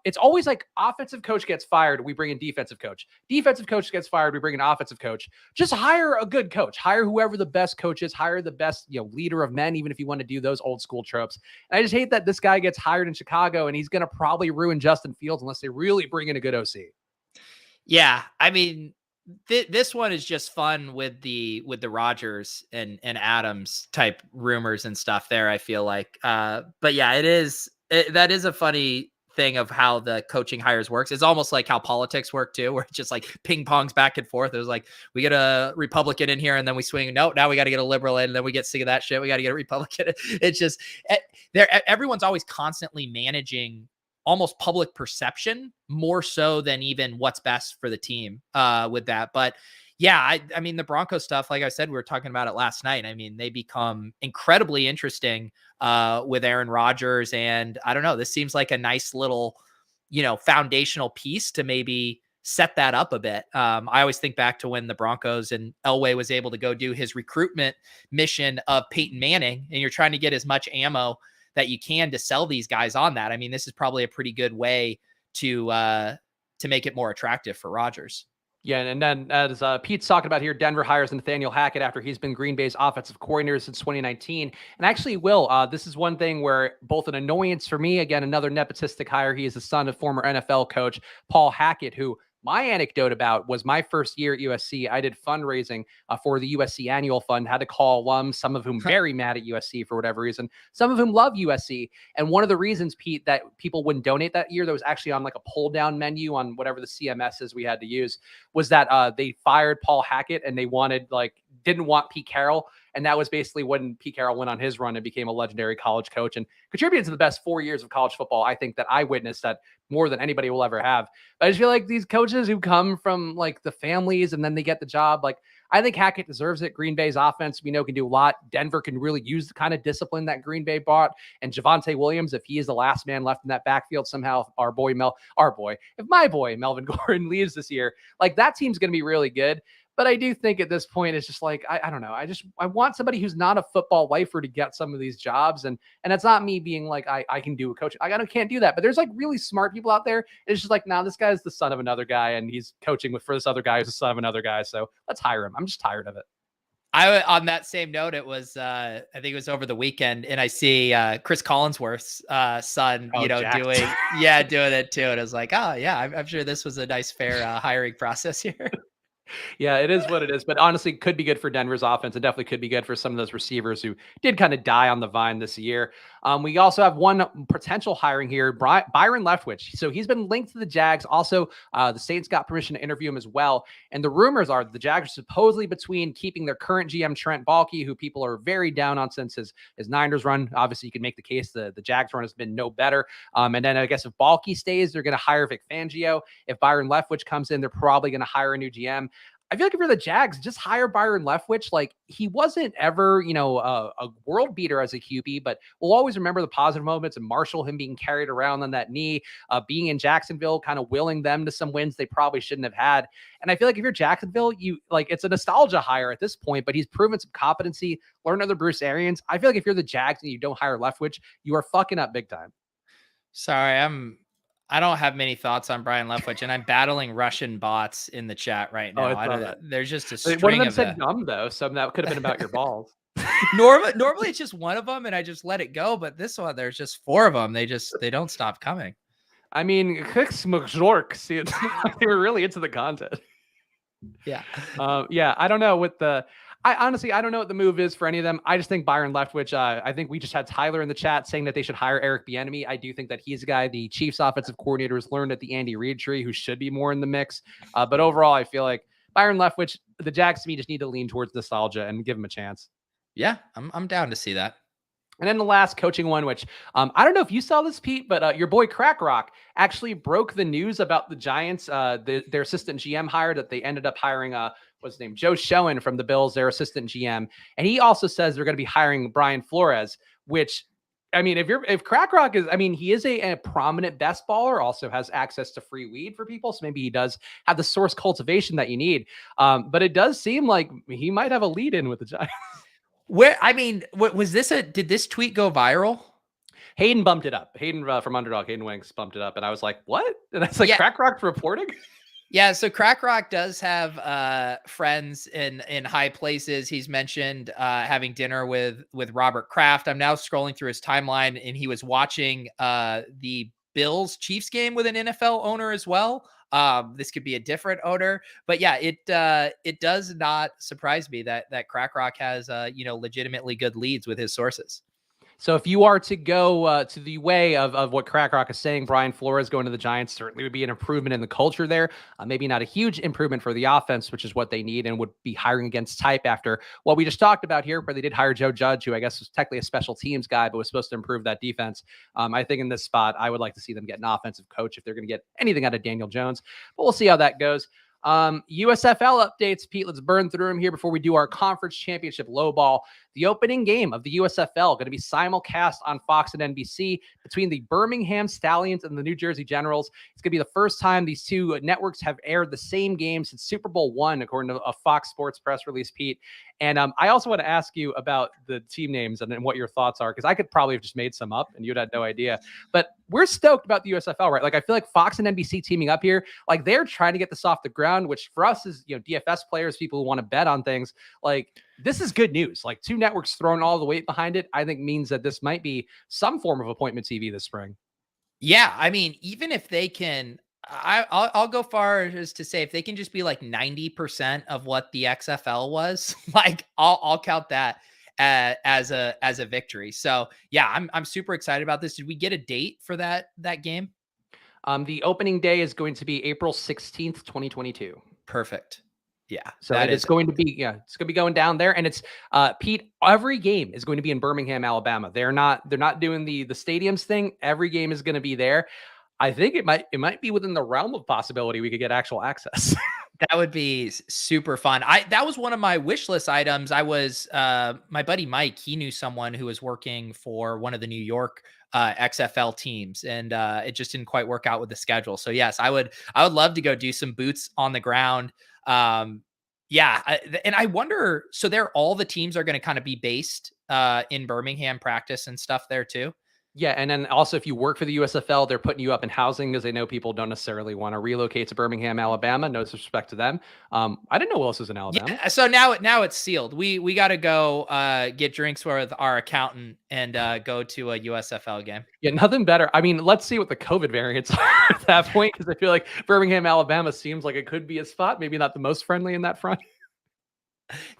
It's always like offensive coach gets fired. We bring in defensive coach. Defensive coach gets fired. We bring an offensive coach. Just hire a good coach. Hire whoever the best coach is. Hire the best, leader of men, even if you want to do those old school tropes. And I just hate that this guy gets hired in Chicago and he's going to probably ruin Justin Fields unless they really bring in a good OC. Yeah. I mean, this one is just fun with the Rodgers and Adams type rumors and stuff there, I feel like. But yeah, that is a funny thing of how the coaching hires works. It's almost like how politics work too, where it's just like ping pongs back and forth. It was like, we get a Republican in here and then we swing. No, now we got to get a liberal in and then we get sick of that shit. We got to get a Republican. It's just everyone's always constantly managing almost public perception more so than even what's best for the team with that. But yeah, I mean, the Broncos stuff, like I said, we were talking about it last night. I mean, they become incredibly interesting with Aaron Rodgers. And I don't know, this seems like a nice little, foundational piece to maybe set that up a bit. I always think back to when the Broncos and Elway was able to go do his recruitment mission of Peyton Manning, and you're trying to get as much ammo that you can to sell these guys on that. I mean, this is probably a pretty good way to make it more attractive for Rodgers. Yeah, and then as Pete's talking about here, Denver hires Nathaniel Hackett after he's been Green Bay's offensive coordinator since 2019. And actually, this is one thing where both an annoyance for me, again, another nepotistic hire. He is the son of former NFL coach Paul Hackett, who my anecdote about was my first year at USC. I did fundraising for the USC annual fund, had to call alums, some of whom very mad at USC for whatever reason, some of whom love USC. And one of the reasons, Pete, that people wouldn't donate that year, that was actually on like a pull down menu on whatever the CMSs we had to use, was that they fired Paul Hackett and they didn't want Pete Carroll. And that was basically when Pete Carroll went on his run and became a legendary college coach and contributed to the best 4 years of college football, I think, that I witnessed, that more than anybody will ever have. But I just feel like these coaches who come from like the families and then they get the job, like I think Hackett deserves it. Green Bay's offense, we know, can do a lot. Denver can really use the kind of discipline that Green Bay brought. And Javonte Williams, if he is the last man left in that backfield, somehow if my boy Melvin Gordon leaves this year, like that team's going to be really good. But I do think at this point, it's just like, I don't know. I want somebody who's not a football lifer to get some of these jobs. And it's not me being like, I can do a coach. Can't do that. But there's like really smart people out there. It's just like, this guy's the son of another guy and he's coaching for this other guy who's the son of another guy. So let's hire him. I'm just tired of it. On that same note, it was, I think it was over the weekend, and I see Chris Collinsworth's son, doing it too. And I was like, I'm sure this was a nice, fair hiring process here. Yeah, it is what it is. But honestly, could be good for Denver's offense. It definitely could be good for some of those receivers who did kind of die on the vine this year. We also have one potential hiring here, Byron Leftwich. So he's been linked to the Jags. Also, the Saints got permission to interview him as well. And the rumors are the Jags are supposedly between keeping their current GM, Trent Baalke, who people are very down on since his Niners run. Obviously, you can make the case the Jags run has been no better. And then I guess if Baalke stays, they're going to hire Vic Fangio. If Byron Leftwich comes in, they're probably going to hire a new GM. I feel like if you're the Jags, just hire Byron Leftwich. Like, he wasn't ever, a world beater as a QB, but we'll always remember the positive moments and Marshall, him being carried around on that knee, being in Jacksonville, kind of willing them to some wins they probably shouldn't have had. And I feel like if you're Jacksonville, it's a nostalgia hire at this point, but he's proven some competency, learn under Bruce Arians. I feel like if you're the Jags and you don't hire Leftwich, you are fucking up big time. Sorry, I don't have many thoughts on Brian Leftwich, and I'm battling Russian bots in the chat right now. I saw that. There's just a string one of them of said gum, though, so that could have been about your balls. Normally it's just one of them, and I just let it go. But this one, there's just four of them. They don't stop coming. I mean, they were really into the content. Yeah. I don't know I honestly don't know what the move is for any of them. I just think Byron Leftwich, I think we just had Tyler in the chat saying that they should hire Eric Bieniemy. I do think that he's a guy the Chiefs offensive coordinator has learned at the Andy Reid tree, who should be more in the mix. But overall, I feel like Byron Leftwich, the Jags to me just need to lean towards nostalgia and give him a chance. Yeah, I'm down to see that. And then the last coaching one, which I don't know if you saw this, Pete, but your boy Crack Rock actually broke the news about the Giants, their assistant GM hire that they ended up hiring what's his name? Joe Schoen from the Bills, their assistant GM. And he also says they're going to be hiring Brian Flores, which, I mean, if Crack Rock is, I mean, he is a prominent best baller, also has access to free weed for people. So maybe he does have the source cultivation that you need. But it does seem like he might have a lead in with the Giants. Did this tweet go viral? Hayden bumped it up. Hayden from Underdog, Hayden Winks bumped it up. And I was like, what? And I was like, yeah. Crack Rock's reporting? Yeah, so Crack Rock does have friends in high places. He's mentioned having dinner with Robert Kraft. I'm now scrolling through his timeline, and he was watching the Bills Chiefs game with an NFL owner as well. This could be a different owner, but yeah, it does not surprise me that Crack Rock has legitimately good leads with his sources. So if you are to go to the way of what Crack Rock is saying, Brian Flores going to the Giants certainly would be an improvement in the culture there. Maybe not a huge improvement for the offense, which is what they need, and would be hiring against type after what we just talked about here, where they did hire Joe Judge, who I guess was technically a special teams guy, but was supposed to improve that defense. I think in this spot, I would like to see them get an offensive coach if they're going to get anything out of Daniel Jones, but we'll see how that goes. USFL updates, Pete, let's burn through them here before we do our conference championship low ball. The opening game of the USFL going to be simulcast on Fox and NBC between the Birmingham Stallions and the New Jersey Generals. It's going to be the first time these two networks have aired the same game since Super Bowl I, according to a Fox Sports press release, Pete. And I also want to ask you about the team names and then what your thoughts are, because I could probably have just made some up and you'd had no idea. But we're stoked about the USFL, right? Like, I feel like Fox and NBC teaming up here, like, they're trying to get this off the ground, which for us is, DFS players, people who want to bet on things, like, this is good news. Like, two networks throwing all the weight behind it, I think means that this might be some form of appointment TV this spring. Yeah, I mean, even if they can, I'll go far as to say if they can just be like 90% of what the XFL was, like I'll count that as a victory. So yeah, I'm super excited about this. Did we get a date for that game? The opening day is going to be April 16th, 2022. Perfect. Yeah. So it's going to be going down there. And it's Pete, every game is going to be in Birmingham, Alabama. They're not doing the stadiums thing. Every game is going to be there. I think it might be within the realm of possibility we could get actual access. That would be super fun. That was one of my wish list items. I was my buddy Mike, he knew someone who was working for one of the New York XFL teams, and it just didn't quite work out with the schedule. So yes, I would love to go do some boots on the ground. And I wonder, so all the teams are going to kind of be based in Birmingham, practice and stuff there too. Yeah, and then also if you work for the USFL, they're putting you up in housing because they know people don't necessarily want to relocate to Birmingham, Alabama. No disrespect to them. I didn't know who else was in Alabama. Yeah, so now it's sealed. We got to go get drinks with our accountant and go to a USFL game. Yeah, nothing better. I mean, let's see what the COVID variants are at that point, because I feel like Birmingham, Alabama seems like it could be a spot. Maybe not the most friendly in that front.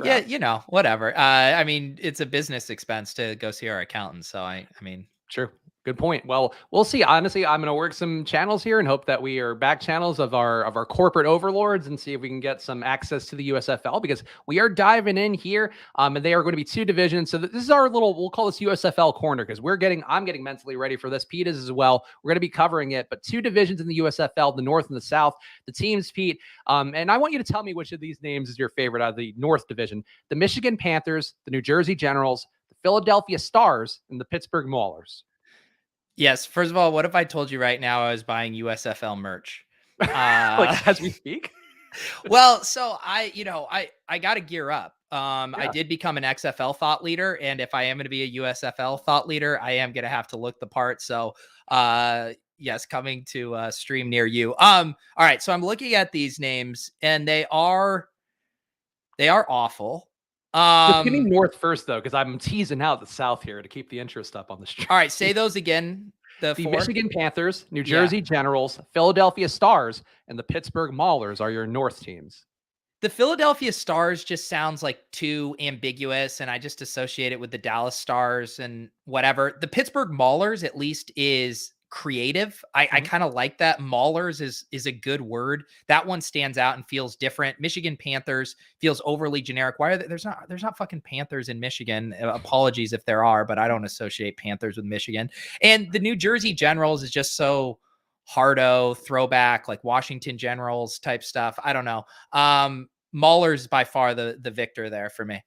Yeah, whatever. I mean, it's a business expense to go see our accountant. So I mean, True. Good point. Well, we'll see. Honestly, I'm going to work some channels here and hope that we are back channels of our corporate overlords and see if we can get some access to the USFL, because we are diving in here. And they are going to be two divisions. So this is our little, we'll call this USFL corner, because I'm getting mentally ready for this. Pete is as well. We're going to be covering it, but two divisions in the USFL, the North and the South. The teams, Pete. And I want you to tell me which of these names is your favorite out of the North division: the Michigan Panthers, the New Jersey Generals, the Philadelphia Stars, and the Pittsburgh Maulers. Yes. First of all, what if I told you right now I was buying USFL merch? Like as we speak? Well, so I got to gear up. I did become an XFL thought leader, and if I am going to be a USFL thought leader, I am going to have to look the part. So, yes, coming to a stream near you. All right. So I'm looking at these names, and they are awful. Give me North first, though, because I'm teasing out the South here to keep the interest up on the stream. All right, say those again. The Michigan Panthers, New Jersey Generals, Philadelphia Stars, and the Pittsburgh Maulers are your North teams. The Philadelphia Stars just sounds like too ambiguous, and I just associate it with the Dallas Stars and whatever. The Pittsburgh Maulers at least is creative. I kind of like that. Maulers is a good word. That one stands out and feels different. Michigan Panthers feels overly generic. Why are there's not fucking Panthers in Michigan? Apologies if there are, but I don't associate Panthers with Michigan. And the New Jersey Generals is just so hardo, throwback, like Washington Generals type stuff. I don't know. Maulers by far the victor there for me.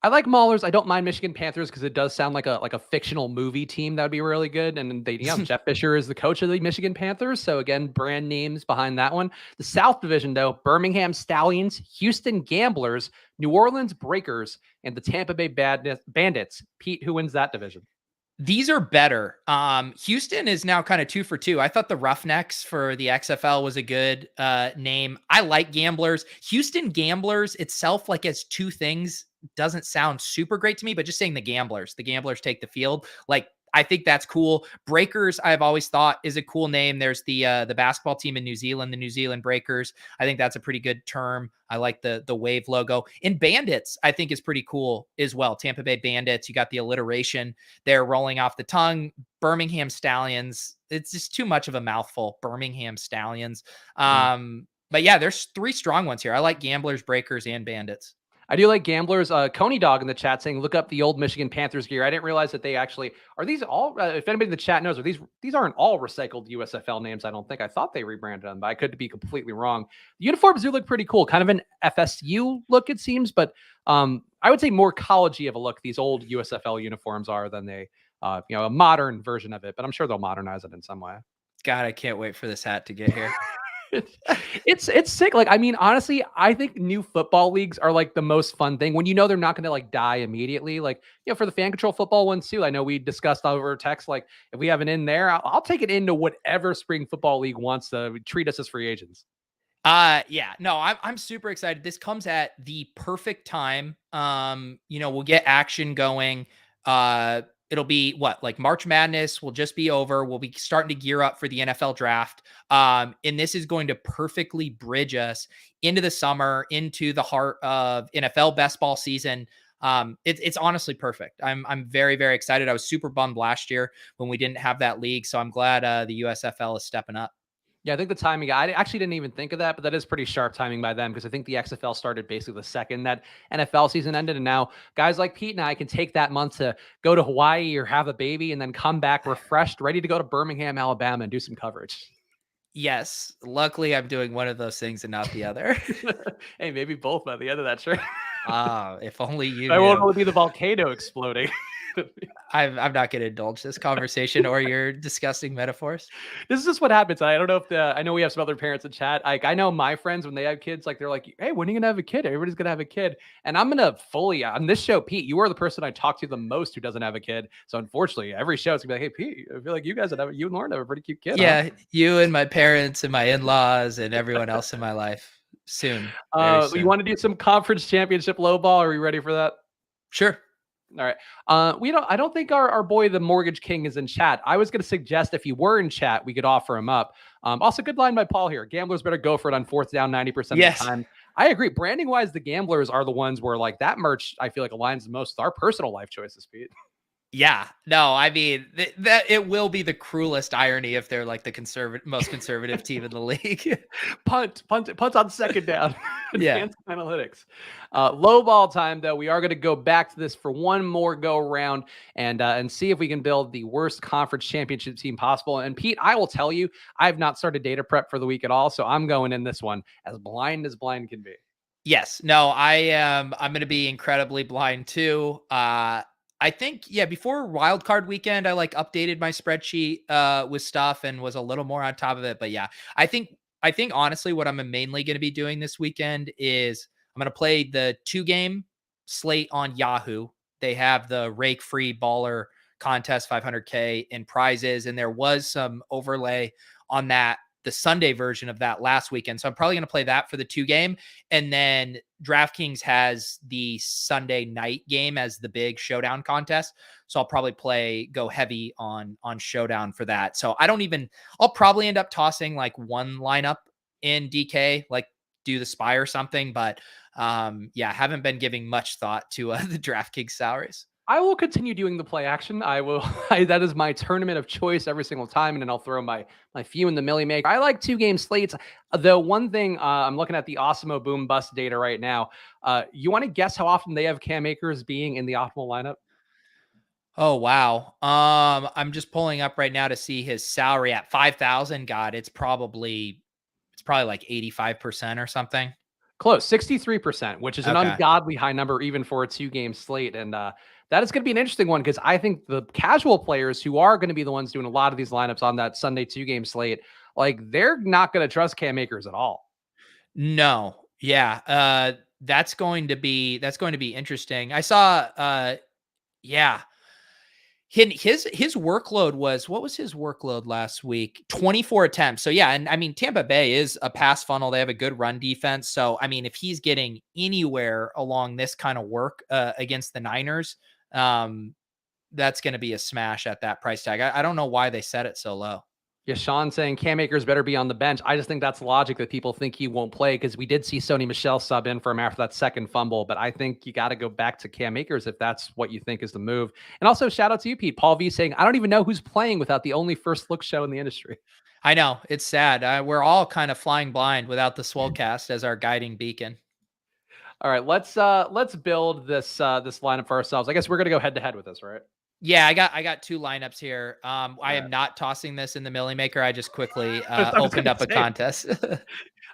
I like Maulers. I don't mind Michigan Panthers because it does sound like a fictional movie team that would be really good. And Jeff Fisher is the coach of the Michigan Panthers. So again, brand names behind that one. The South Division, though: Birmingham Stallions, Houston Gamblers, New Orleans Breakers, and the Tampa Bay Bandits. Pete, who wins that division? These are better. Houston is now kind of 2 for 2. I thought the Roughnecks for the XFL was a good name. I like Gamblers. Houston Gamblers itself, like, as two things, doesn't sound super great to me, but just saying the Gamblers take the field. Like, I think that's cool. Breakers, I've always thought, is a cool name. There's the basketball team in New Zealand, the New Zealand Breakers. I think that's a pretty good term. I like the wave logo. And Bandits, I think, is pretty cool as well. Tampa Bay Bandits, you got the alliteration there rolling off the tongue. Birmingham Stallions, it's just too much of a mouthful. Birmingham Stallions. But yeah, there's 3 strong ones here. I like Gamblers, Breakers, and Bandits. I do like Gamblers. Coney Dog in the chat saying, look up the old Michigan Panthers gear. I didn't realize that they actually are these all, if anybody in the chat knows, these aren't all recycled USFL names. I don't think. I thought they rebranded them, but I could be completely wrong. The uniforms do look pretty cool, kind of an FSU look, it seems, but I would say more collegey of a look these old USFL uniforms are than they, a modern version of it, but I'm sure they'll modernize it in some way. God, I can't wait for this hat to get here. It's sick. Like, I mean, honestly, I think new football leagues are like the most fun thing when they're not going to like die immediately. Like, for the fan control football ones too. I know we discussed over text, like, if we have an in there, I'll take it into whatever spring football league wants to treat us as free agents. I'm super excited. This comes at the perfect time. We'll get action going. It'll be like March Madness will just be over. We'll be starting to gear up for the NFL draft. And this is going to perfectly bridge us into the summer, into the heart of NFL best ball season. It's honestly perfect. I'm very, very excited. I was super bummed last year when we didn't have that league. So I'm glad the USFL is stepping up. Yeah, I think the timing, I actually didn't even think of that, but that is pretty sharp timing by them, because I think the XFL started basically the second that NFL season ended. And now guys like Pete and I can take that month to go to Hawaii or have a baby and then come back refreshed, ready to go to Birmingham, Alabama and do some coverage. Yes. Luckily, I'm doing one of those things and not the other. Hey, maybe both by the end of that trip. If only you I won't only be the volcano exploding. I'm not going to indulge this conversation or your disgusting metaphors. This is just what happens. I don't know if I know we have some other parents in chat. Like, I know my friends, when they have kids, like, they're like, hey, when are you going to have a kid? Everybody's going to have a kid. And I'm going to fully on this show, Pete, you are the person I talk to the most who doesn't have a kid. So unfortunately, every show it's gonna be like, hey, Pete, I feel like you and Lauren have a pretty cute kid. Yeah. Huh? You and my parents and my in-laws and everyone else in my life soon. You want to do some conference championship low ball? Are we ready for that? Sure. All right. I don't think our boy, the Mortgage King, is in chat. I was going to suggest if he were in chat, we could offer him up. Also, good line by Paul here. Gamblers better go for it on 4th down 90% of the time. I agree. Branding wise, the Gamblers are the ones where, like, that merch, I feel like, aligns the most with our personal life choices, Pete. Yeah, no, I mean that it will be the cruelest irony if they're like the most conservative team in the league. Punt on second down. Yeah. Advanced analytics. Low ball time, though. We are going to go back to this for one more go round and see if we can build the worst conference championship team possible. And Pete, I will tell you, I have not started data prep for the week at all, so I'm going in this one as blind can be. Yes. No, I'm going to be incredibly blind too. I think, yeah, before wild card weekend, I like updated my spreadsheet with stuff and was a little more on top of it. But yeah, I think honestly, what I'm mainly going to be doing this weekend is I'm going to play the 2-game slate on Yahoo. They have the rake free baller contest, 500K in prizes. And there was some overlay on that, the Sunday version of that last weekend. So I'm probably going to play that for the 2-game. And then DraftKings has the Sunday night game as the big showdown contest. So I'll probably go heavy on showdown for that. So I'll probably end up tossing like one lineup in DK, like do the spy or something. But yeah, haven't been giving much thought to the DraftKings salaries. I will continue doing the play action. I will. That is my tournament of choice every single time, and then I'll throw my few in the Millie Maker. I like 2-game slates. The one thing I'm looking at the Osmo Boom Bust data right now. You want to guess how often they have Cam Akers being in the optimal lineup? Oh wow. I'm just pulling up right now to see his salary at 5,000. God, it's probably like 85% or something. Close, 63%, which is an Okay. ungodly high number even for a 2-game slate. And that is going to be an interesting one because I think the casual players who are going to be the ones doing a lot of these lineups on that Sunday 2-game slate, like they're not going to trust Cam Akers at all. No. Yeah. That's going to be interesting. I saw yeah. His workload was, what was his workload last week? 24 attempts. So yeah, and I mean Tampa Bay is a pass funnel. They have a good run defense. So I mean, if he's getting anywhere along this kind of work against the Niners, that's going to be a smash at that price tag. I don't know why they set it so low. Yeah, Sean saying Cam Akers better be on the bench. I just think that's logic that people think he won't play because we did see Sony Michel sub in for him after that second fumble. But I think you got to go back to Cam Akers if that's what you think is the move. And also shout out to you, Pete. Paul V saying, I don't even know who's playing without the only first look show in the industry. I know, it's sad. We're all kind of flying blind without the Swolecast as our guiding beacon. All right, let's build this lineup for ourselves. I guess we're gonna go head to head with this, right? Yeah, I got 2 lineups here. I am not tossing this in the Millie Maker. I just quickly opened up a contest.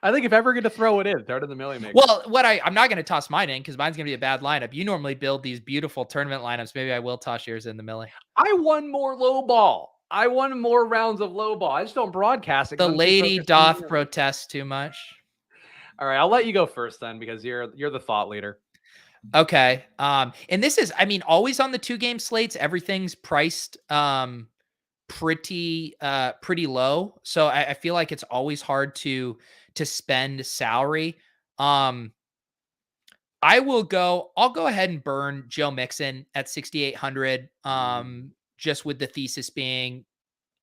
I think if ever going to throw it in, throw it in the Millie Maker. Well, I'm not going to toss mine in because mine's going to be a bad lineup. You normally build these beautiful tournament lineups. Maybe I will toss yours in the Millie. I won more low ball. I won more rounds of low ball. I just don't broadcast it. The lady doth protest too much. All right, I'll let you go first then because you're the thought leader. Okay. And this is, I mean, always on the 2-game slates, everything's priced pretty low. So I feel like it's always hard to spend salary. I'll go ahead and burn Joe Mixon at 6,800. Just with the thesis being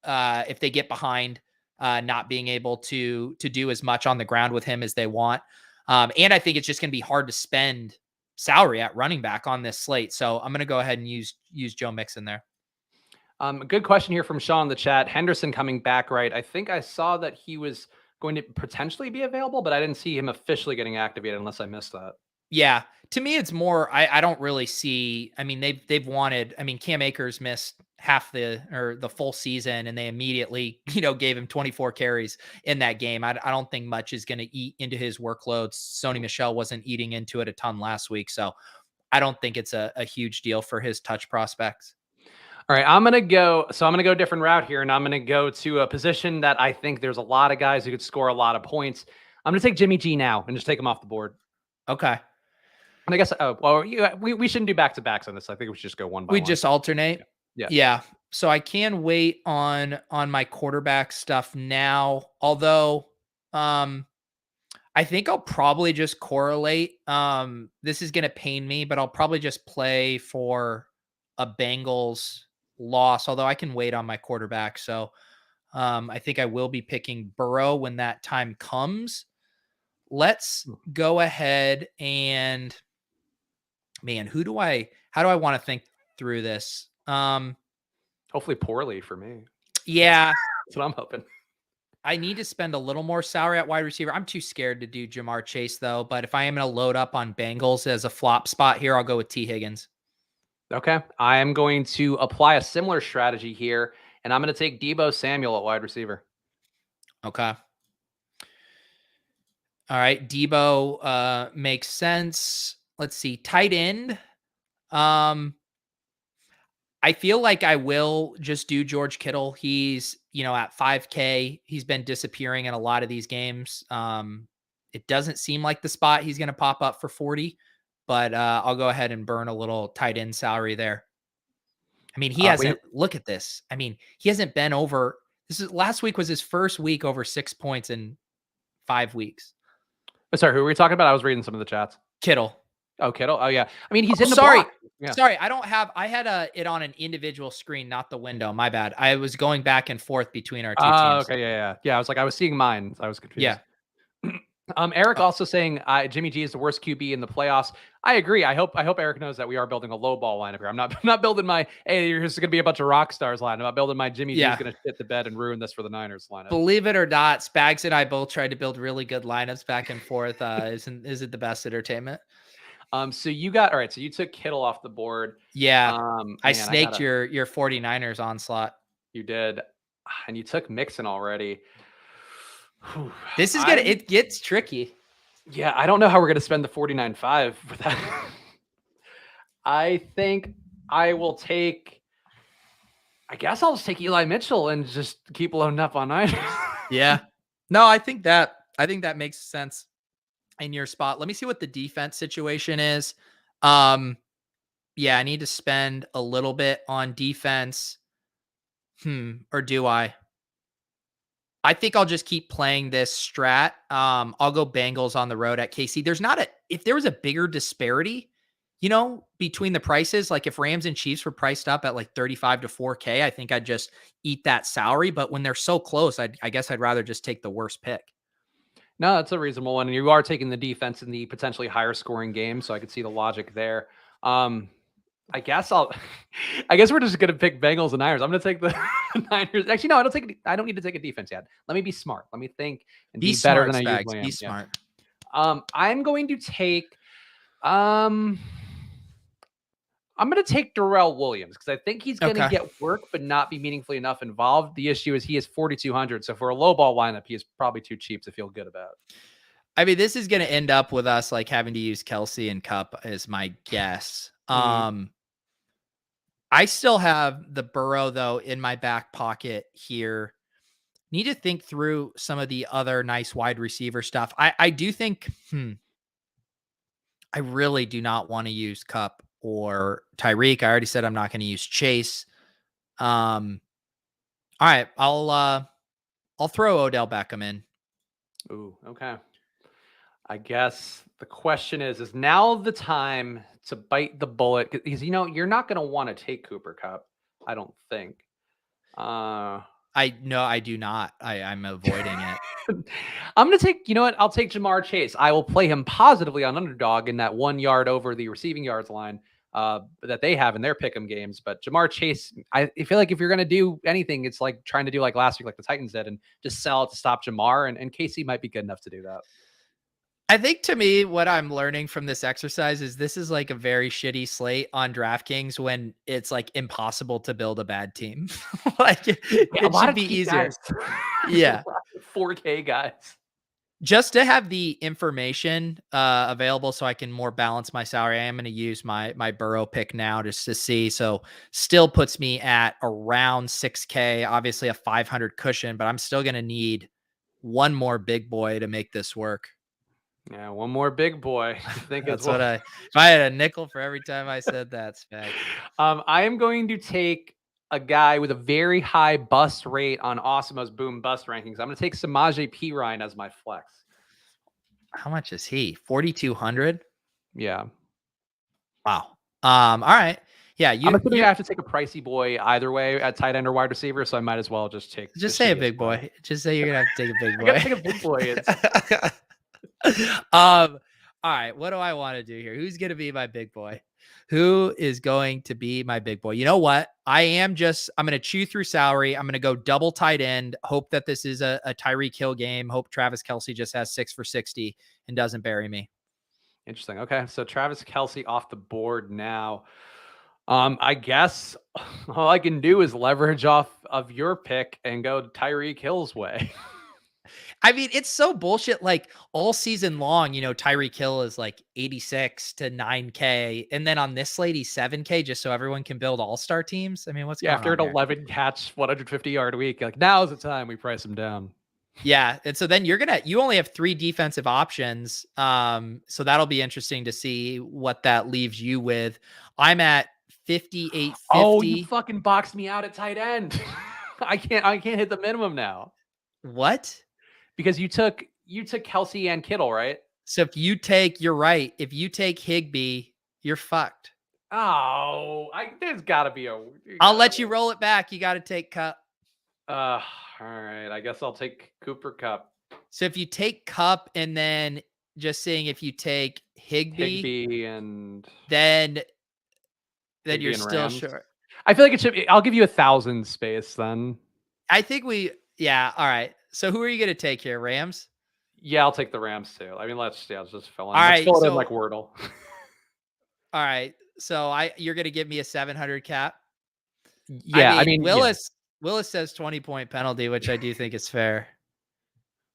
if they get behind, not being able to do as much on the ground with him as they want. And I think it's just going to be hard to spend salary at running back on this slate. So I'm going to go ahead and use Joe Mixon there. A good question here from Sean in the chat. Henderson coming back, right? I think I saw that he was going to potentially be available, but I didn't see him officially getting activated unless I missed that. Yeah. To me, it's more, I don't really see, I mean, they've wanted, I mean, Cam Akers missed half the full season and they immediately, gave him 24 carries in that game. I don't think much is going to eat into his workload. Sony Michel wasn't eating into it a ton last week. So I don't think it's a huge deal for his touch prospects. All right, I'm going to go a different route here, and I'm going to go to a position that I think there's a lot of guys who could score a lot of points. I'm going to take Jimmy G now and just take him off the board. Okay. And I guess, we shouldn't do back-to-backs on this. I think we should just go one by one. We just alternate? Yeah. So I can wait on my quarterback stuff now, although I think I'll probably just correlate. This is going to pain me, but I'll probably just play for a Bengals loss, although I can wait on my quarterback. So I think I will be picking Burrow when that time comes. Let's go ahead and, man, how do I want to think through this? Hopefully poorly for me. Yeah. That's what I'm hoping. I need to spend a little more salary at wide receiver. I'm too scared to do Jamar Chase, though. But if I am going to load up on Bengals as a flop spot here, I'll go with T. Higgins. Okay. I am going to apply a similar strategy here, and I'm going to take Deebo Samuel at wide receiver. Okay. All right. Deebo makes sense. Let's see. Tight end. I feel like I will just do George Kittle. He's, at 5K. He's been disappearing in a lot of these games. It doesn't seem like the spot he's going to pop up for 40, but I'll go ahead and burn a little tight end salary there. I mean, he hasn't, look at this. I mean, he hasn't been over, last week was his first week over 6 points in 5 weeks. Sorry, who were we talking about? I was reading some of the chats. Kittle. Oh, Kittle. Oh, yeah. I mean, he's in the block. Yeah. Sorry, I had it on an individual screen, not the window. My bad. I was going back and forth between our two teams. Okay, yeah. I was seeing mine. I was confused. Yeah. Eric also saying Jimmy G is the worst QB in the playoffs. I agree. I hope Eric knows that we are building a low ball lineup here. I'm not building my, hey, there's going to be a bunch of rock stars line. I'm not building my Jimmy G is going to shit the bed and ruin this for the Niners lineup. Believe it or not, Spags and I both tried to build really good lineups back and forth. Is it the best entertainment? So you got, all right. So you took Kittle off the board. Yeah. I snaked your 49ers onslaught. You did. And you took Mixon already. This is good. It gets tricky. Yeah. I don't know how we're going to spend the 49.5 for that. I think I guess I'll just take Eli Mitchell and just keep loading up on Niners. Yeah. No, I think that makes sense in your spot. Let me see what the defense situation is. Yeah, I need to spend a little bit on defense. Or do I? I think I'll just keep playing this strat. I'll go Bengals on the road at KC. If there was a bigger disparity, between the prices, like if Rams and Chiefs were priced up at like 35 to 4K, I think I'd just eat that salary. But when they're so close, I guess I'd rather just take the worst pick. No, that's a reasonable one. And you are taking the defense in the potentially higher scoring game. So I could see the logic there. I guess we're just going to pick Bengals and Niners. I'm going to take the Niners. Actually, no, I don't need to take a defense yet. Let me be smart. Let me think and be better than I usually am. Be smart. I'm going to take, I'm going to take Darrell Williams because I think he's going to get work, but not be meaningfully enough involved. The issue is he is 4,200. So for a low ball lineup, he is probably too cheap to feel good about. I mean, this is going to end up with us like having to use Kelsey and Cup as my guess. I still have the Burrow though in my back pocket here. Need to think through some of the other nice wide receiver stuff. I do think, I really do not want to use Cup or Tyreek. I already said I'm not going to use Chase. All right, I'll throw Odell Beckham in. Ooh, okay. I guess the question is now the time to bite the bullet? Because you're not going to want to take Cooper Kupp, I don't think. I do not. I'm avoiding it. I'm going to take, I'll take Jamar Chase. I will play him positively on underdog in that 1 yard over the receiving yards line that they have in their pick'em games. But Jamar Chase, I feel like if you're going to do anything, it's like trying to do like last week, like the Titans did, and just sell it to stop Jamar. And KC might be good enough to do that. I think to me, what I'm learning from this exercise is this is like a very shitty slate on DraftKings when it's like impossible to build a bad team. Like it should be easier. Yeah. 4K guys. Just to have the information available so I can more balance my salary. I am going to use my Burrow pick now just to see. So still puts me at around 6K, obviously a 500 cushion, but I'm still going to need one more big boy to make this work. Yeah, one more big boy. I think that's what if I had a nickel for every time I said that, Spag. I am going to take a guy with a very high bust rate on Awesomo's boom bust rankings. I'm going to take Samaje Perine as my flex. How much is he? 4,200? Yeah. Wow. All right. Yeah, I'm assuming I have to take a pricey boy either way at tight end or wide receiver, so I might as well just take. Just say a big boy. Just say you're gonna have to take a big boy. I gotta take a big boy. All right. What do I want to do here? Who's going to be my big boy? Who is going to be my big boy? You know what? I'm going to chew through salary. I'm going to go double tight end. Hope that this is a Tyreek Hill game. Hope Travis Kelce just has 6 for 60 and doesn't bury me. Interesting. Okay. So Travis Kelce off the board now. I guess all I can do is leverage off of your pick and go Tyreek Hill's way. I mean, it's so bullshit. Like all season long, Tyreek Hill is like 86 to 9K. And then on this slate, he's 7K just so everyone can build all-star teams. I mean, what's going after on an here? 11 catch, 150-yard week, like now's the time we price him down. Yeah. And so then you only have 3 defensive options. So that'll be interesting to see what that leaves you with. I'm at 58.50. Oh, you fucking boxed me out at tight end. I can't hit the minimum now. What? Because you took Kelce and Kittle, right? So you're right. If you take Higbee, you're fucked. Oh, there's gotta be I'll let you roll it back. You got to take Cup. All right. I guess I'll take Cooper Kupp. So if you take Cup and then just saying if you take Higbee and then Higbee you're and still Rams. short. I feel like it should be, I'll give you 1,000 space then. I think all right. So who are you going to take here? Rams? Yeah, I'll take the Rams too. I mean, let's just fill in. All right, fill it in like Wordle. All right. So you're going to give me a 700 cap? Yeah. I mean Willis says 20-point penalty, which I do think is fair.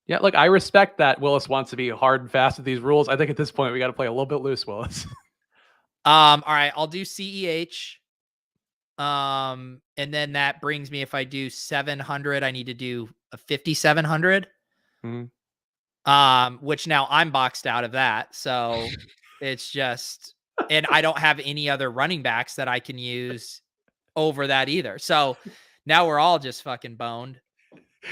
Yeah, look, I respect that Willis wants to be hard and fast with these rules. I think at this point we got to play a little bit loose, Willis. All right, I'll do CEH. And then that brings me, if I do 700, I need to do a 5,700. Which now I'm boxed out of that. So it's just, and I don't have any other running backs that I can use over that either. So now we're all just fucking boned.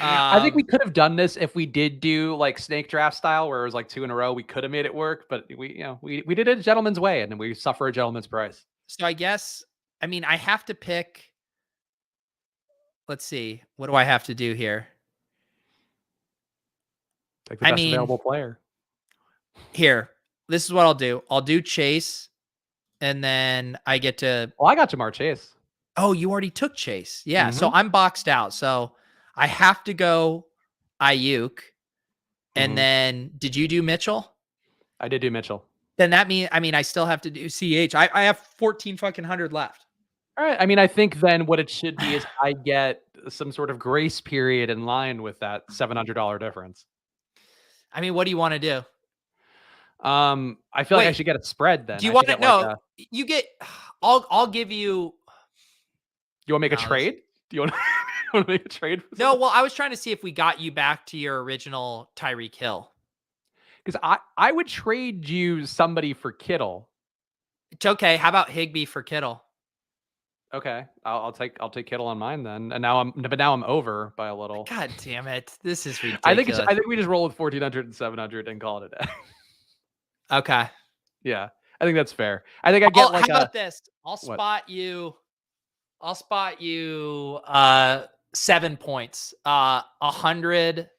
I think we could have done this if we did do like snake draft style, where it was like 2 in a row. We could have made it work, but we did it a gentleman's way, and we suffer a gentleman's price. So I guess, I mean, I have to pick. Let's see. What do I have to do here? Take the best available player. Here, this is what I'll do. I'll do Chase, and then I get to. Well, I got Jamar Chase. Oh, you already took Chase. Yeah. So I'm boxed out. So I have to go Ayuk. And then did you do Mitchell? I did do Mitchell. Then that means, I mean, I still have to do CH. I have 14 fucking hundred left. All right. I mean, I think then what it should be is I get some sort of grace period in line with that $700 difference. I mean, what do you want to do? I feel like I should get a spread then. Do you want to know? You get, I'll give you. You want to make a trade? Do you want to make a trade? No, well, I was trying to see if we got you back to your original Tyreek Hill. Because I would trade you somebody for Kittle. It's okay. How about Higbee for Kittle? Okay, I'll take Kittle on mine then. And now I'm over by a little. God damn it! This is ridiculous. I think we just roll with 1,400 and 700 and call it a day. Okay. Yeah, I think that's fair. I think I get like. How about this? I'll spot you 7 points. 100.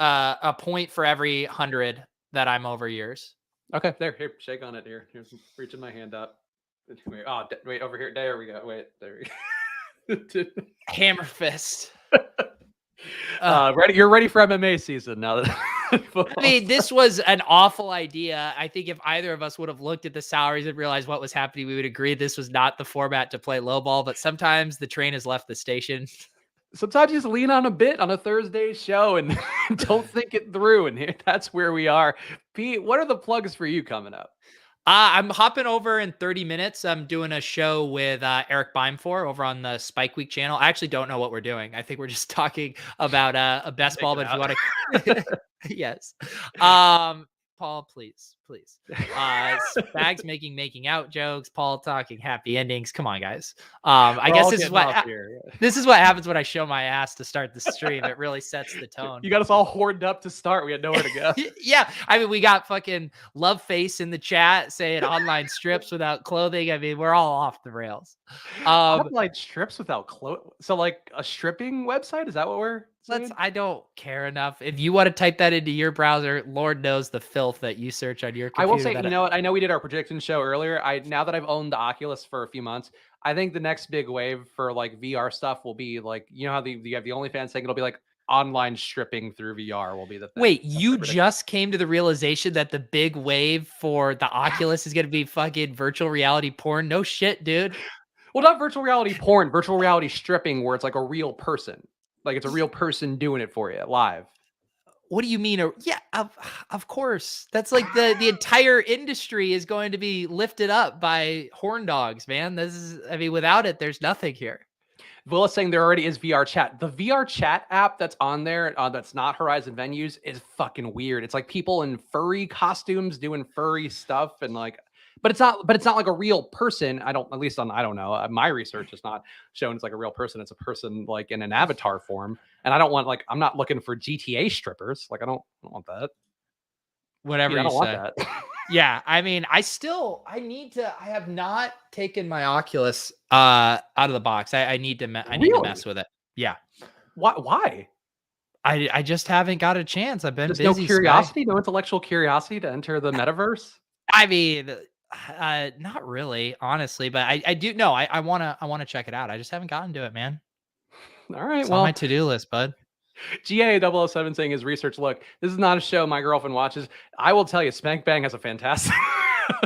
A point for every 100 that I'm over yours. Okay, here, shake on it here. Here's reaching my hand up. Wait, over here. There we go. Wait, there we go. Hammer fist. Ready? You're ready for MMA season now. I mean, this was an awful idea. I think if either of us would have looked at the salaries and realized what was happening, we would agree this was not the format to play low ball. But sometimes the train has left the station. Sometimes you just lean on a bit on a Thursday show and don't think it through. And that's where we are. Pete, what are the plugs for you coming up? I'm hopping over in 30 minutes. I'm doing a show with Eric Beimfor over on the Spike Week channel. I actually don't know what we're doing. I think we're just talking about a best ball, but if you want to, yes. Paul, please. Spags making out jokes. Paul talking happy endings. Come on, guys. I guess this is what happens when I show my ass to start the stream. It really sets the tone. You got us all horned up to start. We had nowhere to go. Yeah, I mean, we got fucking Love Face in the chat saying online strips without clothing. I mean, we're all off the rails. Online strips without clothing. So, like a stripping website? Is that what we're I don't care enough. If you want to type that into your browser, Lord knows the filth that you search on your computer. I will say, you know what? I know we did our prediction show earlier. Now that I've owned the Oculus for a few months, I think the next big wave for like VR stuff will be like, you know how you have the OnlyFans thing? It'll be like online stripping through VR will be the thing. Wait, you just came to the realization that the big wave for the Oculus is going to be fucking virtual reality porn? No shit, dude. Well, not virtual reality porn, virtual reality stripping, where it's like a real person. Like it's a real person doing it for you live. What do you mean? Yeah, of course. That's like the entire industry is going to be lifted up by horn dogs, man. I mean, without it, there's nothing here. Villa's saying there already is VR chat. The VR chat app that's on there, that's not Horizon Venues, is fucking weird. It's like people in furry costumes doing furry stuff, and like, but it's not like a real person. I don't know. My research is not showing it's like a real person. It's a person like in an avatar form, and I don't want I'm not looking for GTA strippers. Like I don't want that. Whatever I you don't say. want that. Yeah, I mean, I have not taken my Oculus out of the box. I need to mess with it. Yeah. Why? I just haven't got a chance. I've been busy. No curiosity, no intellectual curiosity to enter the metaverse. I mean, not really, honestly, but I do know I wanna check it out. I just haven't gotten to it, man. All right, it's on my to-do list, bud. GA007 saying his research. Look, this is not a show my girlfriend watches. I will tell you, Spank Bang has a fantastic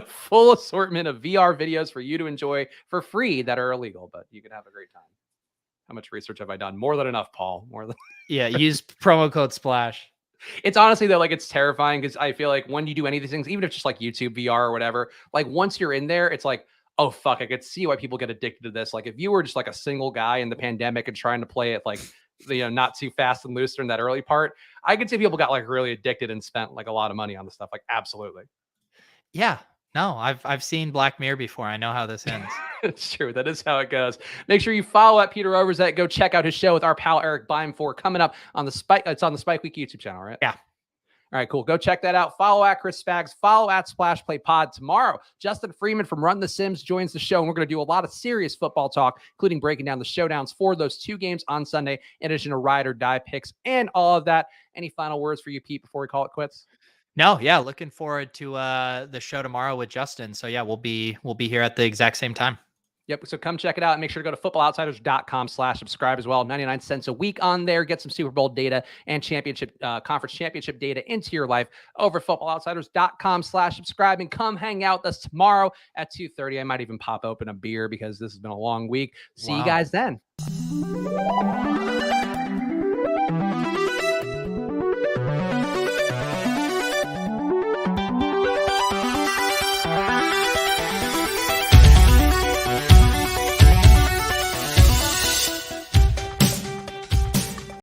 full assortment of VR videos for you to enjoy for free that are illegal, but you can have a great time. How much research have I done? More than enough, Paul. More than yeah. Use promo code Splash. It's honestly though, like it's terrifying because I feel like when you do any of these things, even if it's just like YouTube VR or whatever, like once you're in there, it's like, oh fuck, I could see why people get addicted to this. Like if you were just like a single guy in the pandemic and trying to play it like, you know, not too fast and loose during that early part, I could see people got like really addicted and spent like a lot of money on the stuff. Like absolutely. Yeah. No, I've seen Black Mirror before. I know how this ends. It's true. That is how it goes. Make sure you follow at Peter Overzet. Go check out his show with our pal Eric Bime4 coming up on the Spike. It's on the Spike Week YouTube channel, right? Yeah. All right, cool. Go check that out. Follow at Chris Spags. Follow at Splash Play Pod. Tomorrow, Justin Freeman from Run the Sims joins the show, and we're going to do a lot of serious football talk, including breaking down the showdowns for those two games on Sunday, in addition to ride or die picks and all of that. Any final words for you, Pete, before we call it quits? No, yeah, looking forward to the show tomorrow with Justin. So yeah, we'll be here at the exact same time. Yep. So come check it out and make sure to go to footballoutsiders.com/subscribe as well. 99 cents a week on there. Get some Super Bowl data and conference championship data into your life over footballoutsiders.com/subscribe, and come hang out with us tomorrow at 2:30. I might even pop open a beer because this has been a long week. See you guys then.